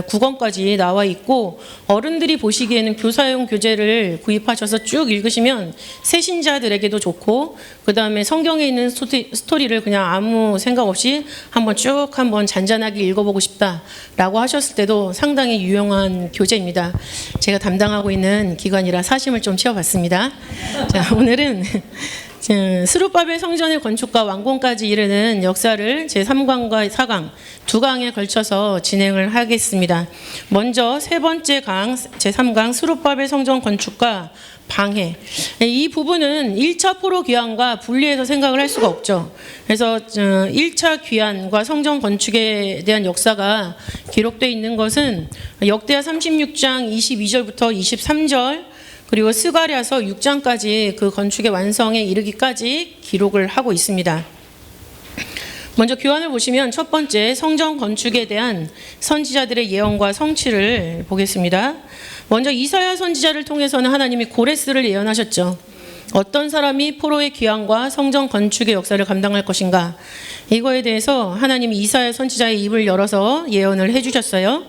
9권까지 나와 있고 어른들이 보시기에는 교사용 교재를 구입하셔서 쭉 읽으시면 새신자들에게도 좋고 그 다음에 성경에 있는 스토리를 그냥 아무 생각 없이 한번 잔잔하게 읽어보고 싶다라고 하셨을 때도 상당히 유용한 교재입니다. 제가 담당하고 있는 기관이라 사심을 좀 채워봤습니다. 자, 오늘은 스룹바벨 성전의 건축과 완공까지 이르는 역사를 제3강과 4강 두 강에 걸쳐서 진행을 하겠습니다. 먼저 세 번째 강 제3강 스룹바벨 성전 건축과 방해. 이 부분은 1차 포로 귀환과 분리해서 생각을 할 수가 없죠. 그래서 1차 귀환과 성전 건축에 대한 역사가 기록되어 있는 것은 역대하 36장 22절부터 23절 그리고 스가랴서 6장까지 그 건축의 완성에 이르기까지 기록을 하고 있습니다. 먼저 교환을 보시면 첫 번째 성전 건축에 대한 선지자들의 예언과 성취를 보겠습니다. 먼저 이사야 선지자를 통해서는 하나님이 고레스를 예언하셨죠. 어떤 사람이 포로의 귀환과 성전 건축의 역사를 감당할 것인가, 이거에 대해서 하나님이 이사야 선지자의 입을 열어서 예언을 해주셨어요.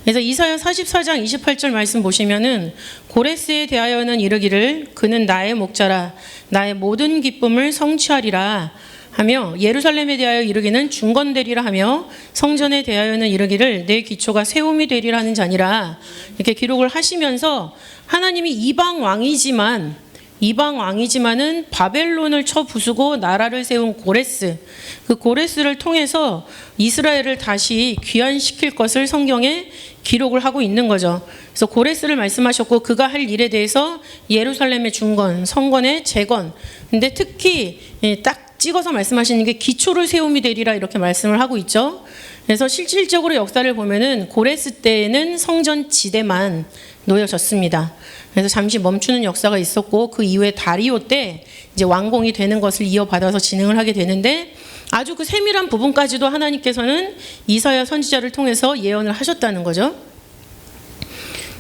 그래서 이사야 44장 28절 말씀 보시면은 고레스에 대하여는 이르기를 그는 나의 목자라 나의 모든 기쁨을 성취하리라 하며, 예루살렘에 대하여 이르기는 중건되리라 하며, 성전에 대하여는 이르기를 내 기초가 세움이 되리라 하는 자니라, 이렇게 기록을 하시면서 하나님이 이방 왕이지만 이방 왕이지만은 바벨론을 쳐 부수고 나라를 세운 고레스, 그 고레스를 통해서 이스라엘을 다시 귀환시킬 것을 성경에 기록을 하고 있는 거죠. 그래서 고레스를 말씀하셨고 그가 할 일에 대해서 예루살렘의 중건, 성건의 재건. 근데 특히 딱 찍어서 말씀하시는 게 기초를 세움이 되리라 이렇게 말씀을 하고 있죠. 그래서 실질적으로 역사를 보면은 고레스 때에는 성전 지대만 놓여졌습니다. 그래서 잠시 멈추는 역사가 있었고 그 이후에 다리오 때 이제 완공이 되는 것을 이어받아서 진행을 하게 되는데 아주 그 세밀한 부분까지도 하나님께서는 이사야 선지자를 통해서 예언을 하셨다는 거죠.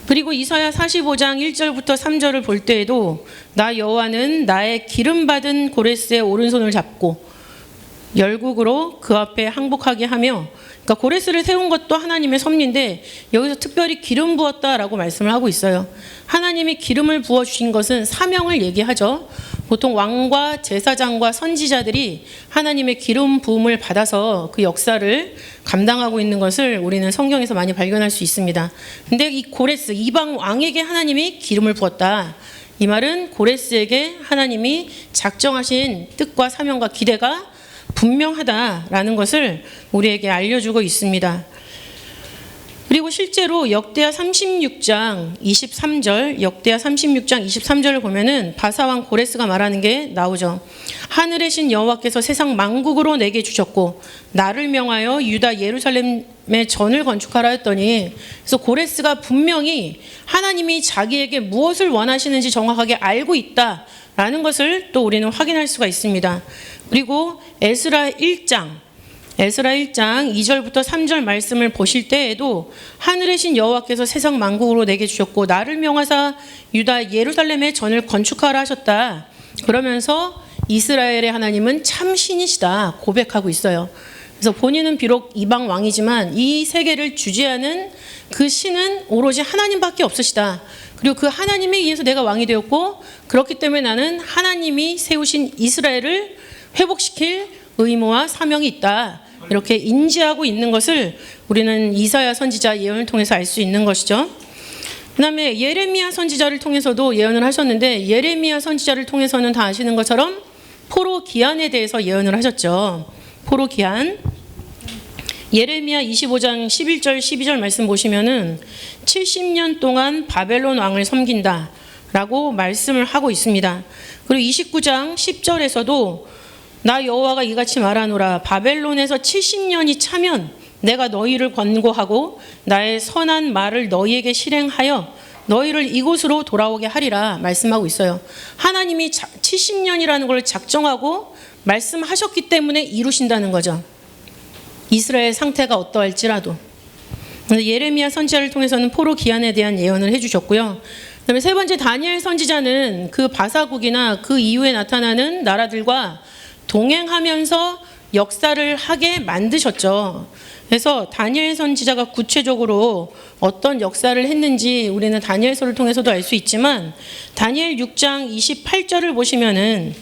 그리고 이사야 45장 1절부터 3절을 볼 때에도 나 여호와는 나의 기름 받은 고레스의 오른손을 잡고 열국으로 그 앞에 항복하게 하며, 그러니까 고레스를 세운 것도 하나님의 섭리인데 여기서 특별히 기름 부었다라고 말씀을 하고 있어요. 하나님이 기름을 부어주신 것은 사명을 얘기하죠. 보통 왕과 제사장과 선지자들이 하나님의 기름 부음을 받아서 그 역사를 감당하고 있는 것을 우리는 성경에서 많이 발견할 수 있습니다. 근데 이 고레스, 이방 왕에게 하나님이 기름을 부었다. 이 말은 고레스에게 하나님이 작정하신 뜻과 사명과 기대가 분명하다라는 것을 우리에게 알려주고 있습니다. 그리고 실제로 역대하 36장 23절, 역대하 36장 23절을 보면은 바사왕 고레스가 말하는 게 나오죠. 하늘의 신 여호와께서 세상 만국으로 내게 주셨고 나를 명하여 유다 예루살렘에 전을 건축하라 했더니, 그래서 고레스가 분명히 하나님이 자기에게 무엇을 원하시는지 정확하게 알고 있다라는 것을 또 우리는 확인할 수가 있습니다. 그리고 에스라 1장 2절부터 3절 말씀을 보실 때에도 하늘의 신 여호와께서 세상 만국으로 내게 주셨고 나를 명하사 유다 예루살렘에 전을 건축하라 하셨다. 그러면서 이스라엘의 하나님은 참 신이시다 고백하고 있어요. 그래서 본인은 비록 이방 왕이지만 이 세계를 주재하는 그 신은 오로지 하나님밖에 없으시다. 그리고 그 하나님에 의해서 내가 왕이 되었고 그렇기 때문에 나는 하나님이 세우신 이스라엘을 회복시킬 의무와 사명이 있다. 이렇게 인지하고 있는 것을 우리는 이사야 선지자 예언을 통해서 알 수 있는 것이죠. 그 다음에 예레미야 선지자를 통해서도 예언을 하셨는데 예레미야 선지자를 통해서는 다 아시는 것처럼 포로 기한에 대해서 예언을 하셨죠. 포로 기한. 예레미야 25장 11절 12절 말씀 보시면은 70년 동안 바벨론 왕을 섬긴다 라고 말씀을 하고 있습니다. 그리고 29장 10절에서도 나 여호와가 이같이 말하노라 바벨론에서 70년이 차면 내가 너희를 권고하고 나의 선한 말을 너희에게 실행하여 너희를 이곳으로 돌아오게 하리라 말씀하고 있어요. 하나님이 70년이라는 걸 작정하고 말씀하셨기 때문에 이루신다는 거죠. 이스라엘 상태가 어떠할지라도. 예레미야 선지자를 통해서는 포로 기한에 대한 예언을 해주셨고요. 그다음에 세 번째 다니엘 선지자는 그 바사국이나 그 이후에 나타나는 나라들과 동행하면서 역사를 하게 만드셨죠. 그래서 다니엘 선지자가 구체적으로 어떤 역사를 했는지 우리는 다니엘서를 통해서도 알 수 있지만 다니엘 6장 28절을 보시면은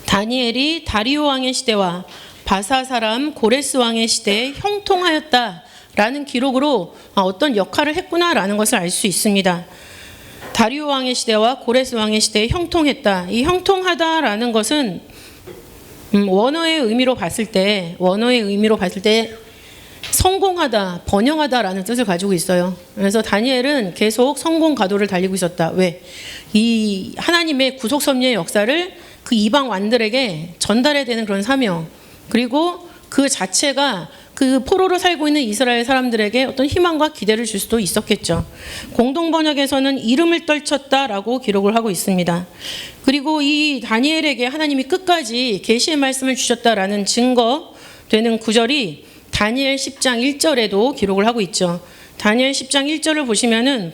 다니엘이 다리오 왕의 시대와 바사 사람 고레스 왕의 시대에 형통하였다라는 기록으로 어떤 역할을 했구나라는 것을 알 수 있습니다. 다리오 왕의 시대와 고레스 왕의 시대에 형통했다. 이 형통하다라는 것은 원어의 의미로 봤을 때 성공하다, 번영하다라는 뜻을 가지고 있어요. 그래서 다니엘은 계속 성공 가도를 달리고 있었다. 왜? 이 하나님의 구속 섭리의 역사를 그 이방 왕들에게 전달해야 되는 그런 사명, 그리고 그 자체가 그 포로로 살고 있는 이스라엘 사람들에게 어떤 희망과 기대를 줄 수도 있었겠죠. 공동 번역에서는 이름을 떨쳤다라고 기록을 하고 있습니다. 그리고 이 다니엘에게 하나님이 끝까지 계시의 말씀을 주셨다라는 증거 되는 구절이 다니엘 10장 1절에도 기록을 하고 있죠. 다니엘 10장 1절을 보시면은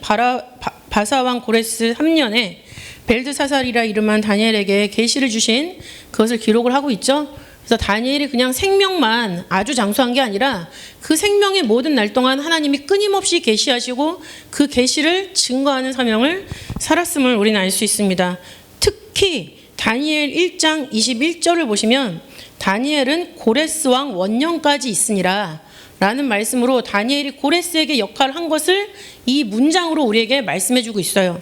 바사왕 고레스 3년에 벨드사살이라 이름한 다니엘에게 계시를 주신 그것을 기록을 하고 있죠. 그래서 다니엘이 그냥 생명만 아주 장수한 게 아니라 그 생명의 모든 날 동안 하나님이 끊임없이 계시하시고 그 계시를 증거하는 사명을 살았음을 우리는 알 수 있습니다. 특히 다니엘 1장 21절을 보시면 다니엘은 고레스 왕 원년까지 있으니라 라는 말씀으로 다니엘이 고레스에게 역할을 한 것을 이 문장으로 우리에게 말씀해 주고 있어요.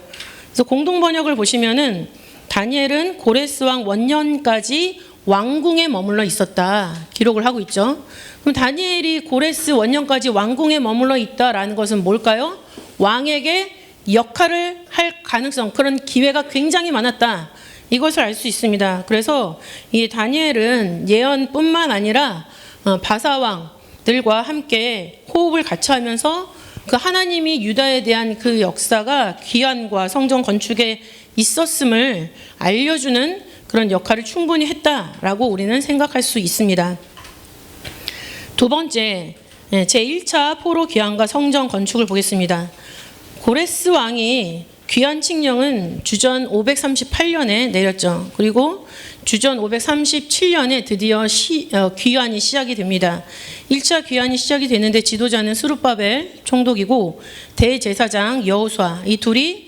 그래서 공동 번역을 보시면은 다니엘은 고레스 왕 원년까지 왕궁에 머물러 있었다 기록을 하고 있죠. 그럼 다니엘이 고레스 원년까지 왕궁에 머물러 있다라는 것은 뭘까요? 왕에게 역할을 할 가능성, 그런 기회가 굉장히 많았다. 이것을 알 수 있습니다. 그래서 이 다니엘은 예언뿐만 아니라 바사왕들과 함께 호흡을 같이 하면서 그 하나님이 유다에 대한 그 역사가 귀환과 성전 건축에 있었음을 알려주는 그런 역할을 충분히 했다라고 우리는 생각할 수 있습니다. 두 번째, 제1차 포로 귀환과 성전 건축을 보겠습니다. 고레스 왕이 귀환 칙령은 주전 538년에 내렸죠. 그리고 주전 537년에 드디어 귀환이 시작이 됩니다. 1차 귀환이 시작이 되는데 지도자는 스룹바벨 총독이고 대제사장 여호수아, 이 둘이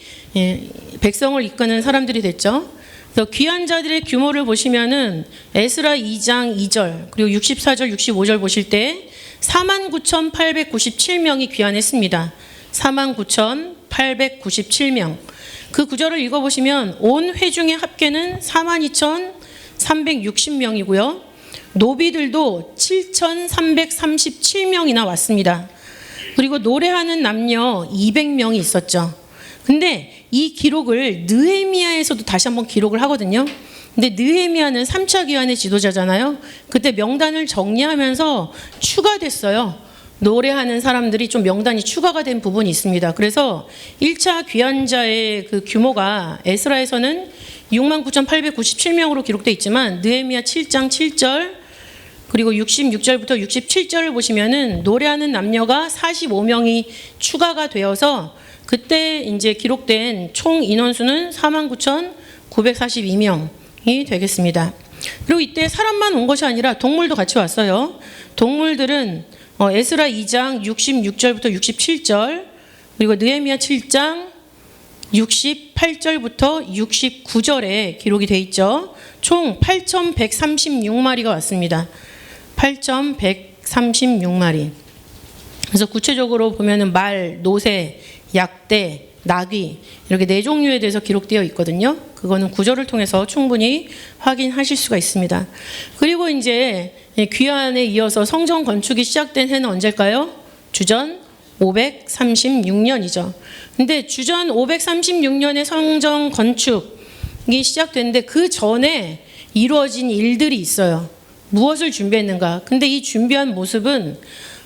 백성을 이끄는 사람들이 됐죠. 그래서 귀환자들의 규모를 보시면은 에스라 2장 2절 그리고 64절 65절 보실 때 49,897명이 귀환했습니다. 49,897명. 그 구절을 읽어보시면 온 회중의 합계는 42,360명이고요. 노비들도 7,337명이나 왔습니다. 그리고 노래하는 남녀 200명이 있었죠. 근데 이 기록을 느헤미야에서도 다시 한번 기록을 하거든요. 근데 느헤미야는 3차 귀환의 지도자잖아요. 그때 명단을 정리하면서 추가됐어요. 노래하는 사람들이 좀 명단이 추가가 된 부분이 있습니다. 그래서 1차 귀환자의 그 규모가 에스라에서는 69,897명으로 기록되어 있지만 느헤미야 7장 7절 그리고 66절부터 67절을 보시면은 노래하는 남녀가 45명이 추가가 되어서 그때 이제 기록된 총 인원수는 49,942명이 되겠습니다. 그리고 이때 사람만 온 것이 아니라 동물도 같이 왔어요. 동물들은 에스라 2장 66절부터 67절 그리고 느헤미야 7장 68절부터 69절에 기록이 돼 있죠. 총 8,136마리가 왔습니다. 8,136마리. 그래서 구체적으로 보면은 말, 노새, 약대, 나귀 이렇게 4종류에 대해서 기록되어 있거든요. 그거는 구절을 통해서 충분히 확인하실 수가 있습니다. 그리고 이제 귀환에 이어서 성전 건축이 시작된 해는 언제일까요? 주전 536년이죠. 근데 주전 536년에 성전 건축이 시작됐는데 그 전에 이루어진 일들이 있어요. 무엇을 준비했는가? 근데 이 준비한 모습은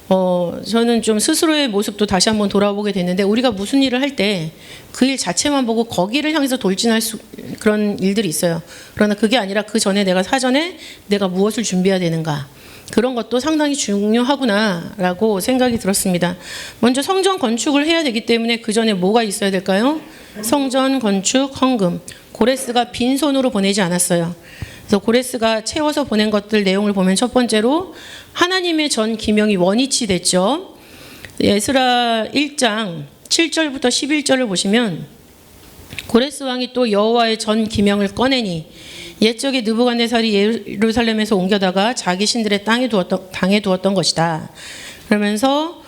저는 좀 스스로의 모습도 다시 한번 돌아보게 됐는데 우리가 무슨 일을 할 때 그 일 자체만 보고 거기를 향해서 돌진할 그런 일들이 있어요. 그러나 그게 아니라 그 전에 내가 사전에 내가 무엇을 준비해야 되는가 그런 것도 상당히 중요하구나라고 생각이 들었습니다. 먼저 성전 건축을 해야 되기 때문에 그 전에 뭐가 있어야 될까요? 성전 건축 헌금. 고레스가 빈손으로 보내지 않았어요. 그래서 고레스가 채워서 보낸 것들 내용을 보면 첫 번째로 하나님의 전 기명이 원위치 됐죠. 에스라 1장 7절부터 11절을 보시면 고레스 왕이 또 여호와의 전 기명을 꺼내니 옛적에 느부갓네살이 예루살렘에서 옮겨다가 자기 신들의 당에 두었던 것이다. 그러면서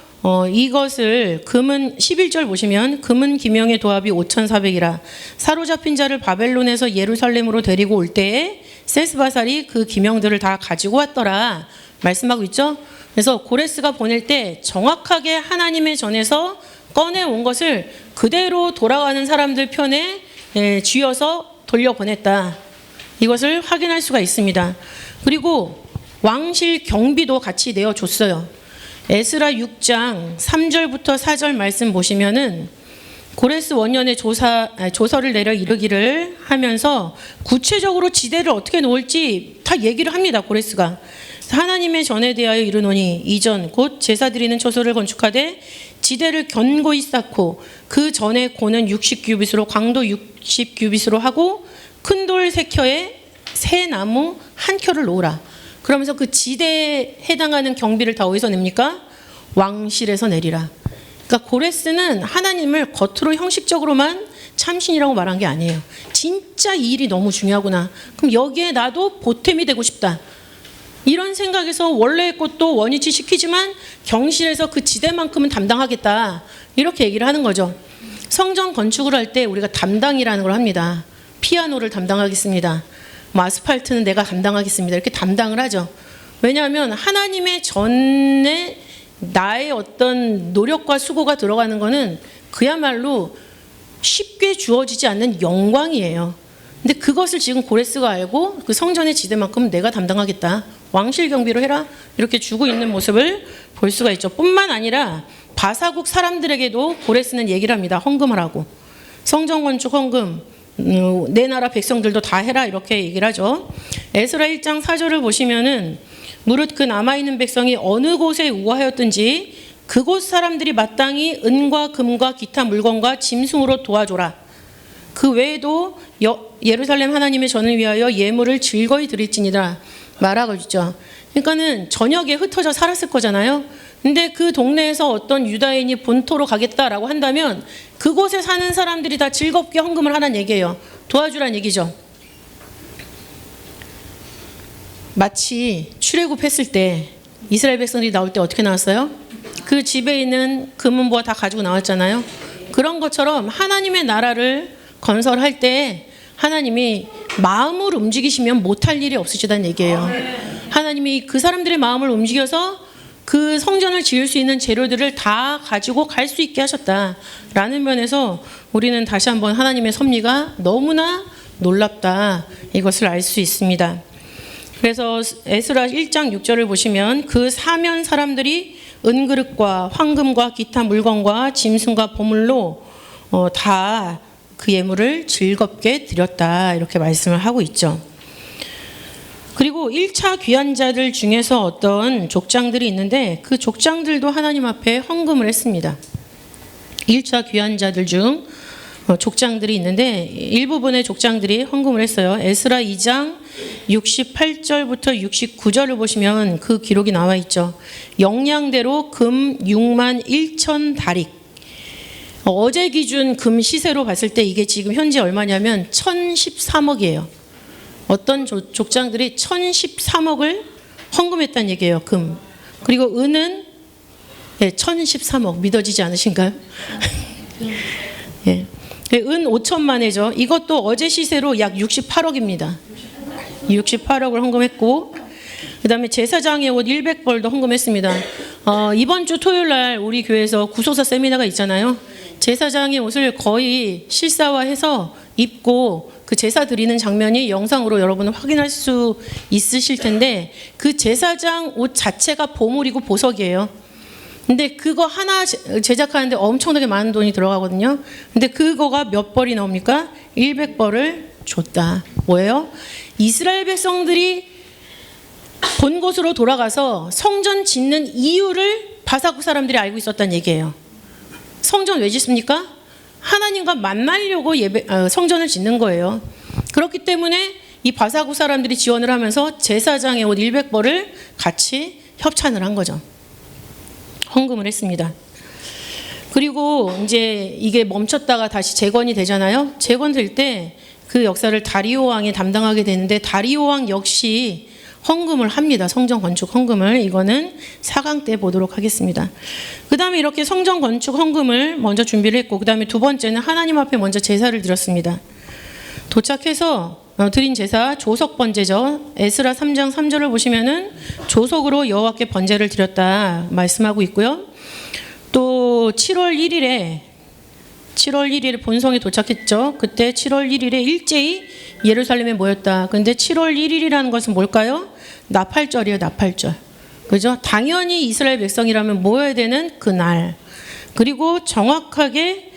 이것을 금은 11절 보시면 금은 기명의 도합이 5,400이라 사로잡힌 자를 바벨론에서 예루살렘으로 데리고 올 때에 세스바살이 그 기명들을 다 가지고 왔더라 말씀하고 있죠. 그래서 고레스가 보낼 때 정확하게 하나님의 전에서 꺼내온 것을 그대로 돌아가는 사람들 편에 쥐어서 돌려보냈다. 이것을 확인할 수가 있습니다. 그리고 왕실 경비도 같이 내어줬어요. 에스라 6장 3절부터 4절 말씀 보시면은 고레스 원년에 조서를 내려 이르기를 하면서 구체적으로 지대를 어떻게 놓을지 다 얘기를 합니다. 고레스가 하나님의 전에 대하여 이르노니 이전 곧 제사 드리는 처소를 건축하되 지대를 견고히 쌓고 그 전에 고는 60규빗으로 광도 60규빗으로 하고 큰 돌 3켜에 새 나무 1켜를 놓으라. 그러면서 그 지대에 해당하는 경비를 다 어디서 냅니까? 왕실에서 내리라. 그러니까 고레스는 하나님을 겉으로 형식적으로만 참신이라고 말한 게 아니에요. 진짜 이 일이 너무 중요하구나. 그럼 여기에 나도 보탬이 되고 싶다. 이런 생각에서 원래의 것도 원위치 시키지만 경실에서 그 지대만큼은 담당하겠다. 이렇게 얘기를 하는 거죠. 성전 건축을 할 때 우리가 담당이라는 걸 합니다. 피아노를 담당하겠습니다. 뭐 아스팔트는 내가 담당하겠습니다. 이렇게 담당을 하죠. 왜냐하면 하나님의 전에 나의 어떤 노력과 수고가 들어가는 거는 그야말로 쉽게 주어지지 않는 영광이에요. 근데 그것을 지금 고레스가 알고 그 성전의 지대만큼 내가 담당하겠다. 왕실 경비로 해라. 이렇게 주고 있는 모습을 볼 수가 있죠. 뿐만 아니라 바사국 사람들에게도 고레스는 얘기를 합니다. 헌금하라고. 성전 건축 헌금, 내 나라 백성들도 다 해라. 이렇게 얘기를 하죠. 에스라 1장 4절을 보시면은 무릇 그 남아있는 백성이 어느 곳에 우하였든지 그곳 사람들이 마땅히 은과 금과 기타 물건과 짐승으로 도와줘라. 그 외에도 예루살렘 하나님의 전을 위하여 예물을 즐거이 드릴지니라 말하고 있죠. 그러니까는 전역에 흩어져 살았을 거잖아요. 근데 그 동네에서 어떤 유다인이 본토로 가겠다라고 한다면 그곳에 사는 사람들이 다 즐겁게 헌금을 하라는 얘기예요. 도와주라는 얘기죠. 마치 출애굽했을 때 이스라엘 백성들이 나올 때 어떻게 나왔어요? 그 집에 있는 금은보화 다 가지고 나왔잖아요. 그런 것처럼 하나님의 나라를 건설할 때 하나님이 마음을 움직이시면 못할 일이 없으시다는 얘기예요. 하나님이 그 사람들의 마음을 움직여서 그 성전을 지을 수 있는 재료들을 다 가지고 갈 수 있게 하셨다라는 면에서 우리는 다시 한번 하나님의 섭리가 너무나 놀랍다, 이것을 알 수 있습니다. 그래서 에스라 1장 6절을 보시면 그 사면 사람들이 은그릇과 황금과 기타 물건과 짐승과 보물로 다 그 예물을 즐겁게 드렸다, 이렇게 말씀을 하고 있죠. 그리고 1차 귀환자들 중에서 어떤 족장들이 있는데 그 족장들도 하나님 앞에 헌금을 했습니다. 1차 귀환자들 중 족장들이 있는데 일부분의 족장들이 헌금을 했어요. 에스라 2장 68절부터 69절을 보시면 그 기록이 나와 있죠. 영양대로 금 6만 1천 다릭. 어제 기준 금 시세로 봤을 때 이게 지금 현재 얼마냐면 1013억이에요. 어떤 족장들이 1013억을 헌금했다는 얘기예요. 금. 그리고 은은 1013억. 믿어지지 않으신가요? 예. 은 5천만 회죠. 이것도 어제 시세로 약 68억입니다. 68억을 헌금했고, 그 다음에 제사장의 옷 100벌도 헌금했습니다. 이번 주 토요일 날 우리 교회에서 구소사 세미나가 있잖아요. 제사장의 옷을 거의 실사화해서 입고 그 제사 드리는 장면이 영상으로 여러분은 확인할 수 있으실 텐데 그 제사장 옷 자체가 보물이고 보석이에요. 근데 그거 하나 제작하는데 엄청나게 많은 돈이 들어가거든요. 근데 그거가 몇 벌이 나옵니까? 100벌을 줬다. 뭐예요? 이스라엘 백성들이 본 곳으로 돌아가서 성전 짓는 이유를 바사국 사람들이 알고 있었다는 얘기예요. 성전 왜 짓습니까? 하나님과 만나려고 성전을 짓는 거예요. 그렇기 때문에 이 바사국 사람들이 지원을 하면서 제사장의 옷 100벌을 같이 협찬을 한 거죠. 헌금을 했습니다. 그리고 이제 이게 멈췄다가 다시 재건이 되잖아요. 재건될 때 그 역사를 다리오 왕이 담당하게 되는데 다리오 왕 역시 헌금을 합니다. 성전 건축 헌금을. 이거는 4강 때 보도록 하겠습니다. 그 다음에 이렇게 성전 건축 헌금을 먼저 준비를 했고, 그 다음에 두 번째는 하나님 앞에 먼저 제사를 드렸습니다. 도착해서 드린 제사 조석 번제죠. 에스라 3장 3절을 보시면은 조석으로 여호와께 번제를 드렸다 말씀하고 있고요. 또 7월 1일에 본성에 도착했죠. 그때 7월 1일에 일제히 예루살렘에 모였다. 근데 7월 1일이라는 것은 뭘까요? 나팔절이에요. 나팔절. 그죠? 당연히 이스라엘 백성이라면 모여야 되는 그 날. 그리고 정확하게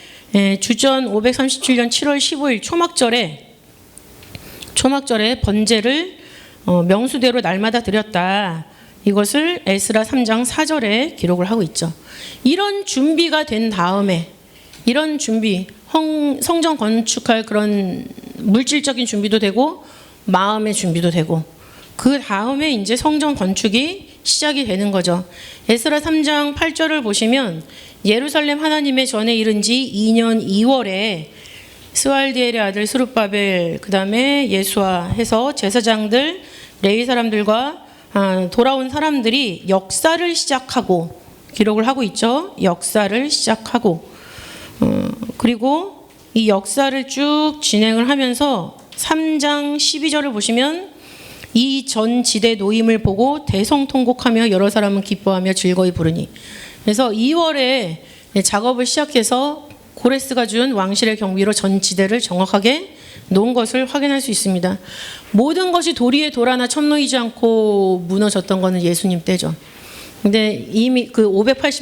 주전 537년 7월 15일 초막절에 번제를 명수대로 날마다 드렸다. 이것을 에스라 3장 4절에 기록을 하고 있죠. 이런 준비가 된 다음에 이런 준비, 성전 건축할 그런 물질적인 준비도 되고 마음의 준비도 되고 그 다음에 이제 성전 건축이 시작이 되는 거죠. 에스라 3장 8절을 보시면 예루살렘 하나님의 전에 이른 지 2년 2월에 스왈디엘의 아들 스룹바벨, 그 다음에 예수아 해서 제사장들, 레위 사람들과 돌아온 사람들이 역사를 시작하고 기록을 하고 있죠. 역사를 시작하고 그리고 이 역사를 쭉 진행을 하면서 3장 12절을 보시면 이 전 지대 노임을 보고 대성통곡하며 여러 사람은 기뻐하며 즐거이 부르니. 그래서 2월에 작업을 시작해서 고레스가 준 왕실의 경비로 전 지대를 정확하게 놓은 것을 확인할 수 있습니다. 모든 것이 도리에 돌아나 첨노이지 않고 무너졌던 것은 예수님 때죠. 근데 이미 그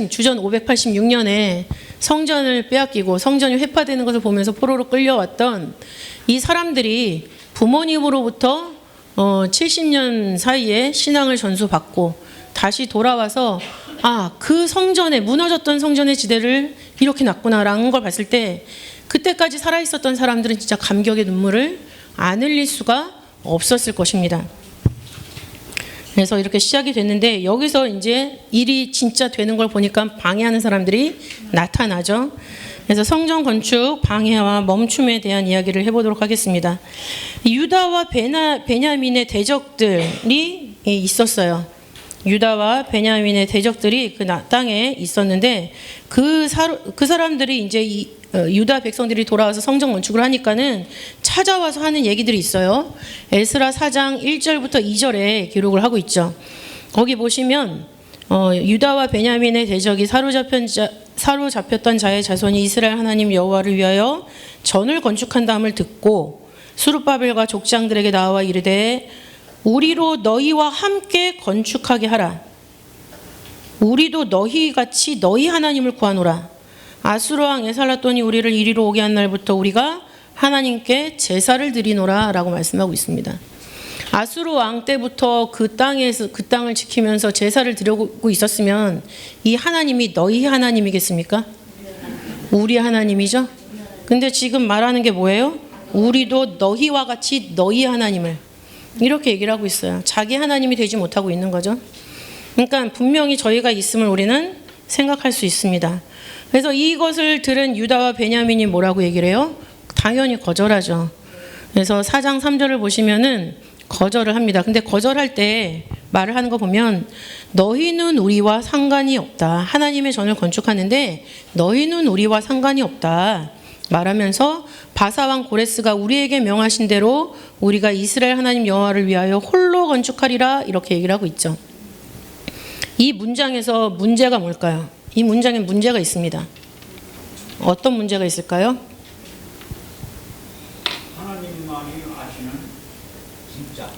주전 586년에 성전을 빼앗기고 성전이 회파되는 것을 보면서 포로로 끌려왔던 이 사람들이 부모님으로부터 70년 사이에 신앙을 전수받고 다시 돌아와서 그 성전에 무너졌던 성전의 지대를 이렇게 놨구나라는 걸 봤을 때 그때까지 살아있었던 사람들은 진짜 감격의 눈물을 안 흘릴 수가 없었을 것입니다. 그래서 이렇게 시작이 됐는데 여기서 이제 일이 진짜 되는 걸 보니까 방해하는 사람들이 나타나죠. 그래서 성전 건축 방해와 멈춤에 대한 이야기를 해보도록 하겠습니다. 유다와 베냐민의 대적들이 있었어요. 유다와 베냐민의 대적들이 그 땅에 있었는데 그 사람들이 이제 유다 백성들이 돌아와서 성전 건축을 하니까는 찾아와서 하는 얘기들이 있어요. 에스라 4장 1절부터 2절에 기록을 하고 있죠. 거기 보시면 유다와 베냐민의 대적이 사로잡혔던 자의 자손이 이스라엘 하나님 여호와를 위하여 전을 건축한다함을 듣고 스룹바벨과 족장들에게 나와 이르되 우리로 너희와 함께 건축하게 하라. 우리도 너희같이 너희 하나님을 구하노라. 아수르 왕 에살라돈이 우리를 이리로 오게 한 날부터 우리가 하나님께 제사를 드리노라 라고 말씀하고 있습니다. 아수르 왕 때부터 그 땅을 지키면서 제사를 드리고 있었으면 이 하나님이 너희 하나님이겠습니까? 우리 하나님이죠. 근데 지금 말하는 게 뭐예요? 우리도 너희와 같이 너희 하나님을, 이렇게 얘기를 하고 있어요. 자기 하나님이 되지 못하고 있는 거죠. 그러니까 분명히 저희가 있음을 우리는 생각할 수 있습니다. 그래서 이것을 들은 유다와 베냐민이 뭐라고 얘기를 해요? 당연히 거절하죠. 그래서 4장 3절을 보시면은 거절을 합니다. 근데 거절할 때 말을 하는 거 보면 너희는 우리와 상관이 없다. 하나님의 전을 건축하는데 너희는 우리와 상관이 없다 말하면서 바사왕 고레스가 우리에게 명하신 대로 우리가 이스라엘 하나님 여호와를 위하여 홀로 건축하리라 이렇게 얘기를 하고 있죠. 이 문장에서 문제가 뭘까요? 이 문장에 문제가 있습니다. 어떤 문제가 있을까요? 하나님만이 아시는 진짜.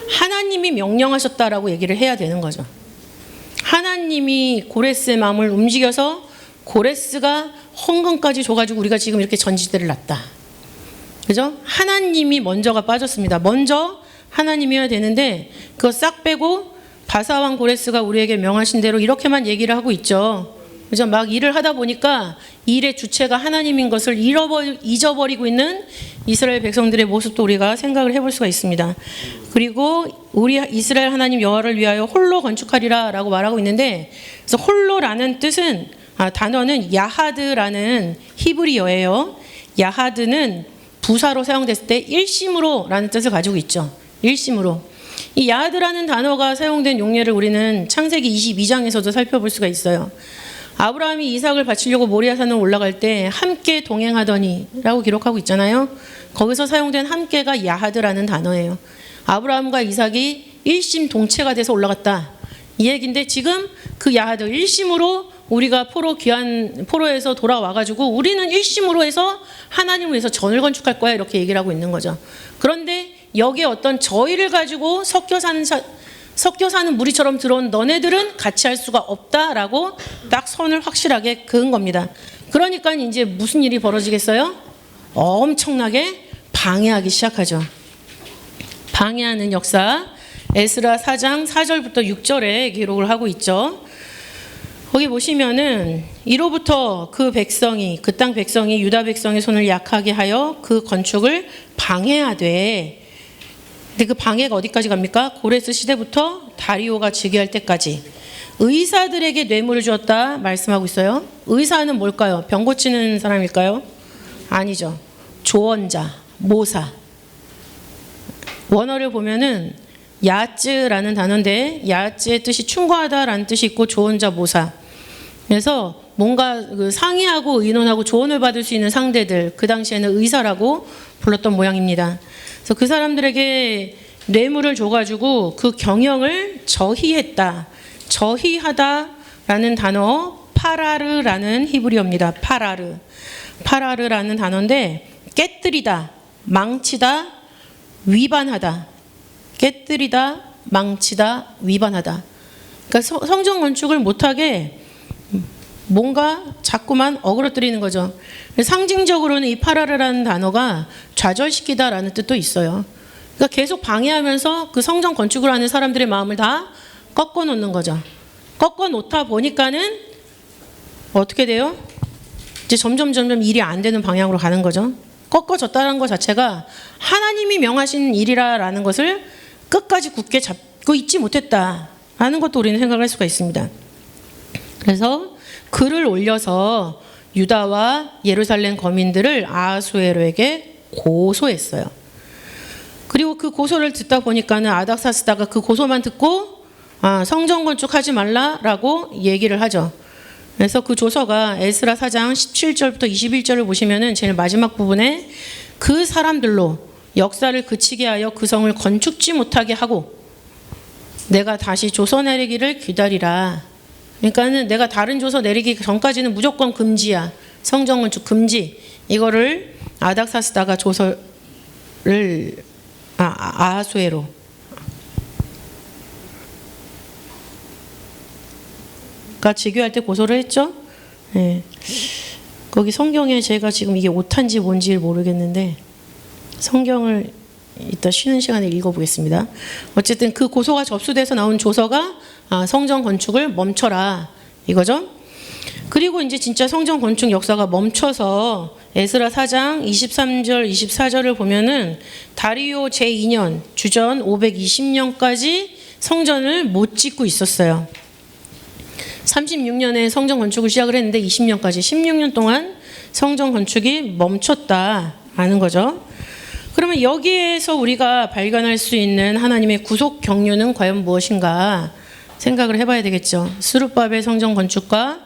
하나님이 명령하셨다라고 얘기를 해야 되는 거죠. 하나님이 고레스의 마음을 움직여서 고레스가 헌금까지 줘가지고 우리가 지금 이렇게 전지대를 놨다. 그죠? 하나님이 먼저가 빠졌습니다. 먼저 하나님이어야 되는데 그거 싹 빼고 바사왕 고레스가 우리에게 명하신 대로 이렇게만 얘기를 하고 있죠. 그죠? 막 일을 하다 보니까 일의 주체가 하나님인 것을 잊어버리고 있는 이스라엘 백성들의 모습도 우리가 생각을 해볼 수가 있습니다. 그리고 우리 이스라엘 하나님 여호와를 위하여 홀로 건축하리라 라고 말하고 있는데, 그래서 홀로라는 뜻은 단어는 야하드라는 히브리어예요. 야하드는 부사로 사용됐을 때 일심으로 라는 뜻을 가지고 있죠. 일심으로. 이 야하드라는 단어가 사용된 용례를 우리는 창세기 22장에서도 살펴볼 수가 있어요. 아브라함이 이삭을 바치려고 모리아산을 올라갈 때 함께 동행하더니 라고 기록하고 있잖아요. 거기서 사용된 함께가 야하드라는 단어예요. 아브라함과 이삭이 일심 동체가 돼서 올라갔다 이 얘기인데, 지금 그 야하드 일심으로 우리가 포로에서 돌아와가지고 우리는 일심으로 해서 하나님을 위해서 전을 건축할 거야 이렇게 얘기를 하고 있는 거죠. 그런데 여기에 어떤 저희를 가지고 섞여 사는 무리처럼 들어온 너네들은 같이 할 수가 없다라고 딱 선을 확실하게 그은 겁니다. 그러니까 이제 무슨 일이 벌어지겠어요? 엄청나게 방해하기 시작하죠. 방해하는 역사, 에스라 4장 4절부터 6절에 기록을 하고 있죠. 거기 보시면은 이로부터 그 땅 백성이 유다 백성의 손을 약하게 하여 그 건축을 방해하되, 근데 그 방해가 어디까지 갑니까? 고레스 시대부터 다리오가 즉위할 때까지 의사들에게 뇌물을 주었다 말씀하고 있어요. 의사는 뭘까요? 병 고치는 사람일까요? 아니죠. 조언자, 모사. 원어를 보면은 야츠라는 단어인데 야츠의 뜻이 충고하다라는 뜻이 있고 조언자, 모사. 그래서 뭔가 상의하고 의논하고 조언을 받을 수 있는 상대들, 그 당시에는 의사라고 불렀던 모양입니다. 그래서 그 사람들에게 뇌물을 줘가지고 그 경영을 저희했다. 저희하다라는 단어 파라르라는 히브리어입니다. 파라르라는 단어인데 깨뜨리다, 망치다, 위반하다. 깨뜨리다, 망치다, 위반하다. 그러니까 성전 건축을 못하게 뭔가 자꾸만 어그러뜨리는 거죠. 상징적으로는 이 파라르라는 단어가 좌절시키다라는 뜻도 있어요. 그러니까 계속 방해하면서 그 성전 건축을 하는 사람들의 마음을 다 꺾어 놓는 거죠. 꺾어 놓다 보니까는 어떻게 돼요? 이제 점점 일이 안 되는 방향으로 가는 거죠. 꺾어졌다는 것 자체가 하나님이 명하신 일이라는 것을 끝까지 굳게 잡고 있지 못했다라는 것도 우리는 생각할 수가 있습니다. 그래서 글을 올려서 유다와 예루살렘 거민들을 아하수에로에게 고소했어요. 그리고 그 고소를 듣다 보니까는 아닥사스다가 그 고소만 듣고 성전 건축하지 말라라고 얘기를 하죠. 그래서 그 조서가 에스라 4장 17절부터 21절을 보시면은 제일 마지막 부분에 그 사람들로 역사를 그치게 하여 그 성을 건축지 못하게 하고 내가 다시 조서 내리기를 기다리라. 그러니까는 내가 다른 조서 내리기 전까지는 무조건 금지야. 성전 건축 금지. 이거를 아닥사스다가 조서를 아하수에로 가 즉위할 때 고소를 했죠. 네. 거기 성경에 제가 지금 이게 오탄지 뭔지 모르겠는데 성경을 이따 쉬는 시간에 읽어보겠습니다. 어쨌든 그 고소가 접수돼서 나온 조서가 성전 건축을 멈춰라 이거죠. 그리고 이제 진짜 성전 건축 역사가 멈춰서 에스라 4장 23절 24절을 보면은 다리오 제2년 주전 520년까지 성전을 못 짓고 있었어요. 36년에 성전 건축을 시작을 했는데 20년까지 16년 동안 성전 건축이 멈췄다라는 거죠. 그러면 여기에서 우리가 발견할 수 있는 하나님의 구속 경륜은 과연 무엇인가 생각을 해봐야 되겠죠. 스룹바벨 성전 건축과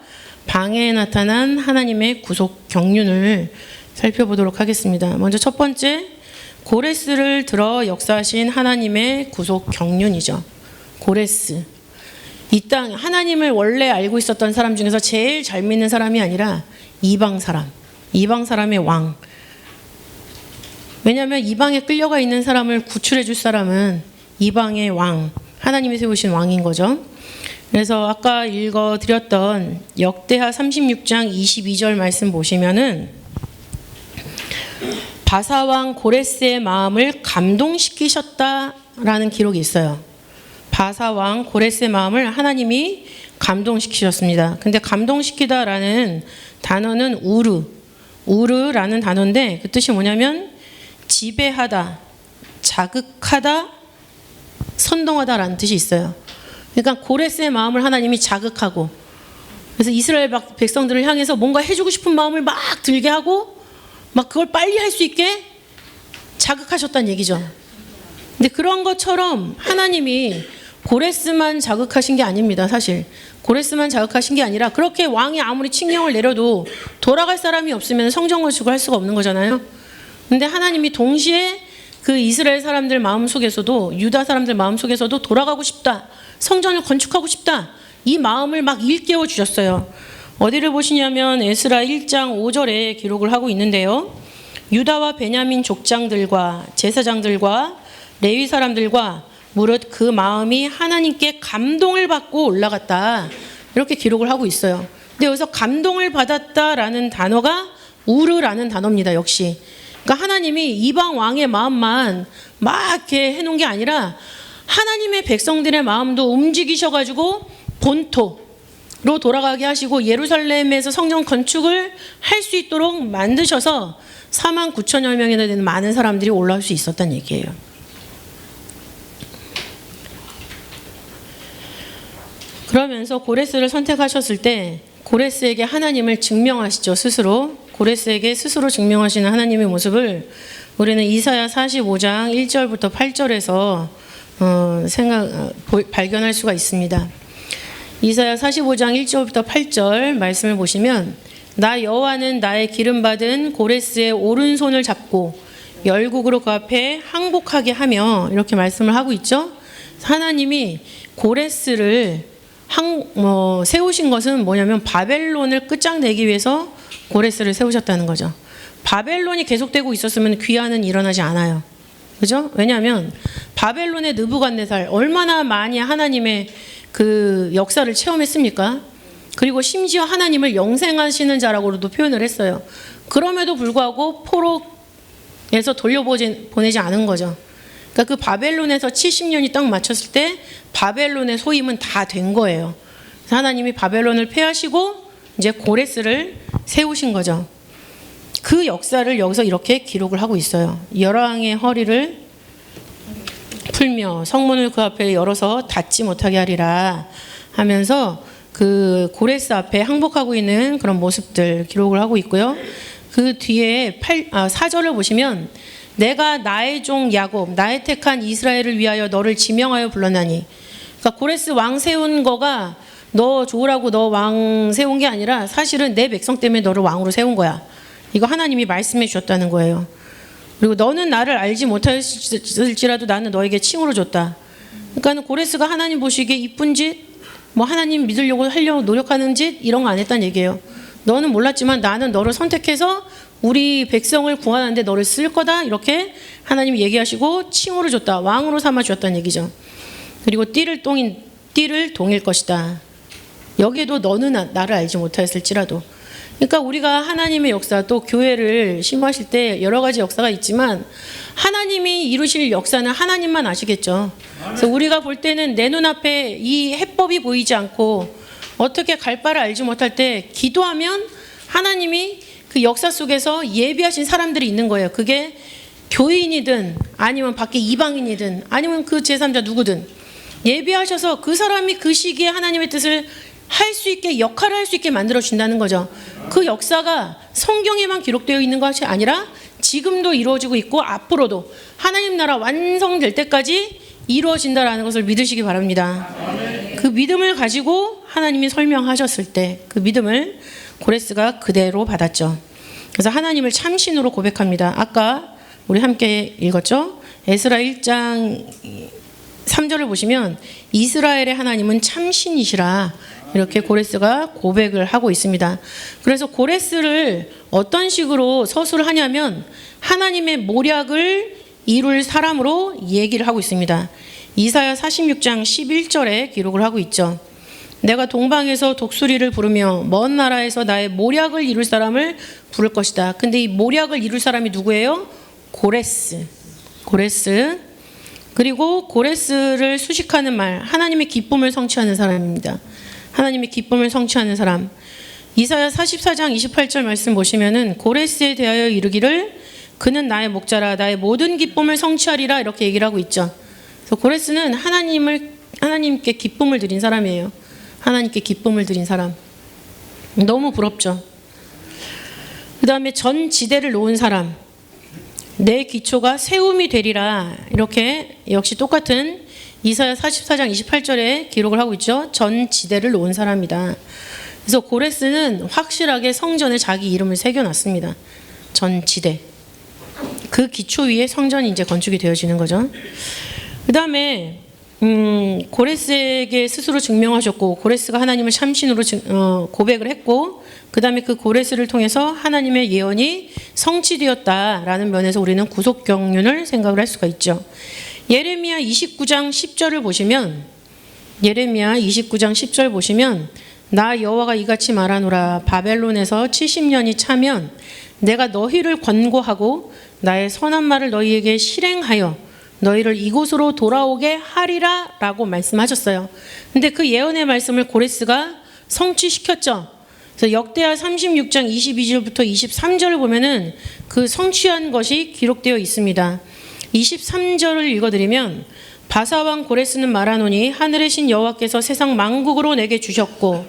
방해에 나타난 하나님의 구속 경륜을 살펴보도록 하겠습니다. 먼저 첫 번째, 고레스를 들어 역사하신 하나님의 구속 경륜이죠. 고레스. 이 땅 하나님을 원래 알고 있었던 사람 중에서 제일 잘 믿는 사람이 아니라 이방 사람의 왕. 왜냐하면 이방에 끌려가 있는 사람을 구출해 줄 사람은 이방의 왕, 하나님이 세우신 왕인 거죠. 그래서 아까 읽어드렸던 역대하 36장 22절 말씀 보시면은 바사왕 고레스의 마음을 감동시키셨다라는 기록이 있어요. 바사왕 고레스의 마음을 하나님이 감동시키셨습니다. 근데 감동시키다라는 단어는 우르라는 단어인데 그 뜻이 뭐냐면 지배하다, 자극하다, 선동하다라는 뜻이 있어요. 그러니까 고레스의 마음을 하나님이 자극하고 그래서 이스라엘 백성들을 향해서 뭔가 해주고 싶은 마음을 막 들게 하고 막 그걸 빨리 할 수 있게 자극하셨다는 얘기죠. 근데 그런 것처럼 하나님이 고레스만 자극하신 게 아닙니다. 사실 고레스만 자극하신 게 아니라 그렇게 왕이 아무리 칙령을 내려도 돌아갈 사람이 없으면 성전 건축을 할 수가 없는 거잖아요. 근데 하나님이 동시에 그 이스라엘 사람들 마음속에서도 유다 사람들 마음속에서도 돌아가고 싶다. 성전을 건축하고 싶다. 이 마음을 막 일깨워 주셨어요. 어디를 보시냐면 에스라 1장 5절에 기록을 하고 있는데요. 유다와 베냐민 족장들과 제사장들과 레위 사람들과 무릇 그 마음이 하나님께 감동을 받고 올라갔다. 이렇게 기록을 하고 있어요. 근데 여기서 감동을 받았다라는 단어가 우르라는 단어입니다. 역시. 그러니까 하나님이 이방 왕의 마음만 막 이렇게 해놓은 게 아니라 하나님의 백성들의 마음도 움직이셔가지고 본토로 돌아가게 하시고 예루살렘에서 성전 건축을 할 수 있도록 만드셔서 4만 9천여 명이나 되는 많은 사람들이 올라올 수 있었다는 얘기예요. 그러면서 고레스를 선택하셨을 때 고레스에게 하나님을 증명하시죠. 스스로. 고레스에게 스스로 증명하시는 하나님의 모습을 우리는 이사야 45장 1절부터 8절에서 발견할 수가 있습니다. 이사야 45장 1절부터 8절 말씀을 보시면 나 여호와는 나의 기름받은 고레스의 오른손을 잡고 열국으로 그 앞에 항복하게 하며 이렇게 말씀을 하고 있죠. 하나님이 고레스를 세우신 것은 뭐냐면 바벨론을 끝장내기 위해서 고레스를 세우셨다는 거죠. 바벨론이 계속되고 있었으면 귀환은 일어나지 않아요. 그죠? 왜냐하면 바벨론의 느부갓네살 얼마나 많이 하나님의 그 역사를 체험했습니까? 그리고 심지어 하나님을 영생하시는 자라고도 표현을 했어요. 그럼에도 불구하고 포로에서 돌려보내지 않은 거죠. 그러니까 그 바벨론에서 70년이 딱 맞췄을 때 바벨론의 소임은 다 된 거예요. 그래서 하나님이 바벨론을 패하시고 이제 고레스를 세우신 거죠. 그 역사를 여기서 이렇게 기록을 하고 있어요. 열왕의 허리를 풀며 성문을 그 앞에 열어서 닫지 못하게 하리라 하면서 그 고레스 앞에 항복하고 있는 그런 모습들 기록을 하고 있고요. 그 뒤에 4절을 보시면 내가 나의 종 야곱 나의 택한 이스라엘을 위하여 너를 지명하여 불렀나니, 그러니까 고레스 왕 세운 거가 너 좋으라고 너 왕 세운 게 아니라 사실은 내 백성 때문에 너를 왕으로 세운 거야. 이거 하나님이 말씀해 주셨다는 거예요. 그리고 너는 나를 알지 못했을지라도 나는 너에게 칭호를 줬다. 그러니까 고레스가 하나님 보시기에 이쁜 짓, 뭐 하나님 믿으려고 하려고 노력하는 짓 이런 거 안 했다는 얘기예요. 너는 몰랐지만 나는 너를 선택해서 우리 백성을 구하는데 너를 쓸 거다. 이렇게 하나님이 얘기하시고 칭호를 줬다. 왕으로 삼아 주었다는 얘기죠. 그리고 띠를 동일 것이다. 여기에도 너는 나를 알지 못하였을지라도. 그러니까 우리가 하나님의 역사 또 교회를 심호하실 때 여러 가지 역사가 있지만 하나님이 이루실 역사는 하나님만 아시겠죠. 그래서 우리가 볼 때는 내 눈앞에 이 해법이 보이지 않고 어떻게 갈 바를 알지 못할 때 기도하면 하나님이 그 역사 속에서 예비하신 사람들이 있는 거예요. 그게 교인이든 아니면 밖에 이방인이든 아니면 그 제3자 누구든 예비하셔서 그 사람이 그 시기에 하나님의 뜻을 할 수 있게, 역할을 할 수 있게 만들어 준다는 거죠. 그 역사가 성경에만 기록되어 있는 것이 아니라 지금도 이루어지고 있고 앞으로도 하나님 나라 완성될 때까지 이루어진다라는 것을 믿으시기 바랍니다. 그 믿음을 가지고 하나님이 설명하셨을 때 그 믿음을 고레스가 그대로 받았죠. 그래서 하나님을 참신으로 고백합니다. 아까 우리 함께 읽었죠? 에스라 1장 3절을 보시면 이스라엘의 하나님은 참신이시라 이렇게 고레스가 고백을 하고 있습니다. 그래서 고레스를 어떤 식으로 서술을 하냐면 하나님의 모략을 이룰 사람으로 얘기를 하고 있습니다. 이사야 46장 11절에 기록을 하고 있죠. 내가 동방에서 독수리를 부르며 먼 나라에서 나의 모략을 이룰 사람을 부를 것이다. 근데 이 모략을 이룰 사람이 누구예요? 고레스. 그리고 고레스를 수식하는 말, 하나님의 기쁨을 성취하는 사람입니다. 하나님의 기쁨을 성취하는 사람. 이사야 44장 28절 말씀 보시면은 고레스에 대하여 이르기를 그는 나의 목자라 나의 모든 기쁨을 성취하리라 이렇게 얘기를 하고 있죠. 그래서 고레스는 하나님께 기쁨을 드린 사람이에요. 하나님께 기쁨을 드린 사람. 너무 부럽죠. 그 다음에 전 지대를 놓은 사람. 내 기초가 세움이 되리라 이렇게 역시 똑같은 이사야 44장 28절에 기록을 하고 있죠. 전 지대를 놓은 사람이다. 그래서 고레스는 확실하게 성전에 자기 이름을 새겨놨습니다. 전 지대. 그 기초 위에 성전이 이제 건축이 되어지는 거죠. 그 다음에 고레스에게 스스로 증명하셨고 고레스가 하나님을 참신으로 고백을 했고 그 다음에 그 고레스를 통해서 하나님의 예언이 성취되었다라는 면에서 우리는 구속 경륜을 생각을 할 수가 있죠. 예레미야 29장 10절을 보시면 예레미야 29장 10절 보시면 나 여호와가 이같이 말하노라 바벨론에서 70년이 차면 내가 너희를 권고하고 나의 선한 말을 너희에게 실행하여 너희를 이곳으로 돌아오게 하리라 라고 말씀하셨어요. 근데 그 예언의 말씀을 고레스가 성취시켰죠. 그래서 역대하 36장 22절부터 23절을 보면은 그 성취한 것이 기록되어 있습니다. 23절을 읽어드리면 바사왕 고레스는 말하노니 하늘의 신 여호와께서 세상 만국으로 내게 주셨고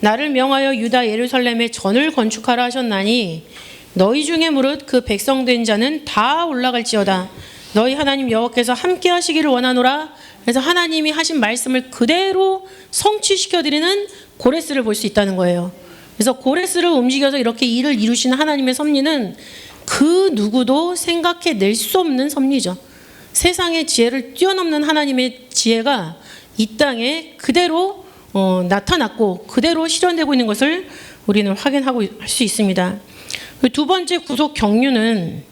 나를 명하여 유다 예루살렘에 전을 건축하라 하셨나니 너희 중에 무릇 그 백성된 자는 다 올라갈지어다. 너희 하나님 여호와께서 함께 하시기를 원하노라. 그래서 하나님이 하신 말씀을 그대로 성취시켜드리는 고레스를 볼 수 있다는 거예요. 그래서 고레스를 움직여서 이렇게 일을 이루시는 하나님의 섭리는 그 누구도 생각해낼 수 없는 섭리죠. 세상의 지혜를 뛰어넘는 하나님의 지혜가 이 땅에 그대로 나타났고 그대로 실현되고 있는 것을 우리는 확인하고 할 수 있습니다. 두 번째 구속 경륜은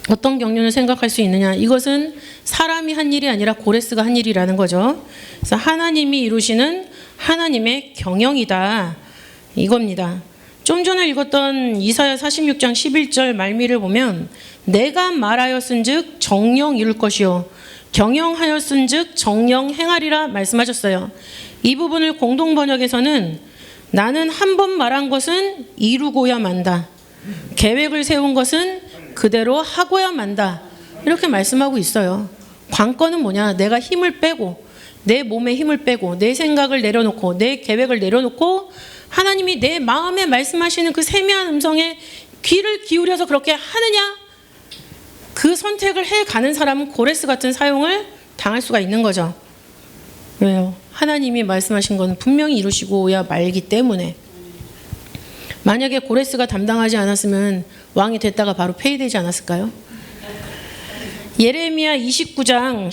어떤 경륜을 생각할 수 있느냐? 이것은 사람이 한 일이 아니라 고레스가 한 일이라는 거죠. 그래서 하나님이 이루시는 하나님의 경영이다. 이겁니다. 좀 전에 읽었던 이사야 46장 11절 말미를 보면 내가 말하였은즉 정령 이룰 것이요 경영하였은즉 정령 행하리라 말씀하셨어요. 이 부분을 공동 번역에서는 나는 한 번 말한 것은 이루고야 만다. 계획을 세운 것은 그대로 하고야 만다. 이렇게 말씀하고 있어요. 관건은 뭐냐? 내가 힘을 빼고 내 몸에 힘을 빼고 내 생각을 내려놓고 내 계획을 내려놓고 하나님이 내 마음에 말씀하시는 그 세미한 음성에 귀를 기울여서 그렇게 하느냐? 그 선택을 해가는 사람은 고레스 같은 사용을 당할 수가 있는 거죠. 왜요? 하나님이 말씀하신 건 분명히 이루시고야 말기 때문에. 만약에 고레스가 담당하지 않았으면 왕이 됐다가 바로 폐위되지 않았을까요? 예레미야 29장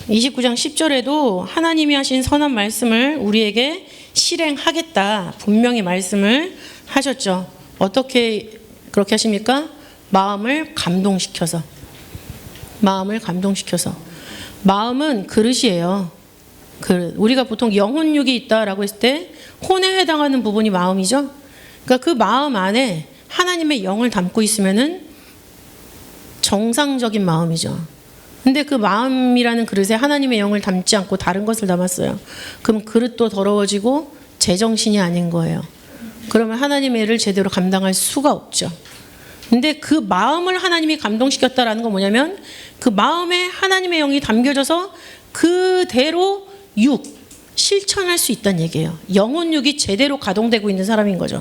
10절에도 하나님이 하신 선한 말씀을 우리에게 실행하겠다 분명히 말씀을 하셨죠. 어떻게 그렇게 하십니까? 마음을 감동시켜서. 마음은 그릇이에요. 우리가 보통 영혼육이 있다라고 했을 때 혼에 해당하는 부분이 마음이죠. 그러니까 그 마음 안에 하나님의 영을 담고 있으면은 정상적인 마음이죠. 근데 그 마음이라는 그릇에 하나님의 영을 담지 않고 다른 것을 담았어요. 그럼 그릇도 더러워지고 제정신이 아닌 거예요. 그러면 하나님의 일을 제대로 감당할 수가 없죠. 근데 그 마음을 하나님이 감동시켰다라는 건 뭐냐면 그 마음에 하나님의 영이 담겨져서 그대로 실천할 수 있다는 얘기예요. 영혼육이 제대로 가동되고 있는 사람인 거죠.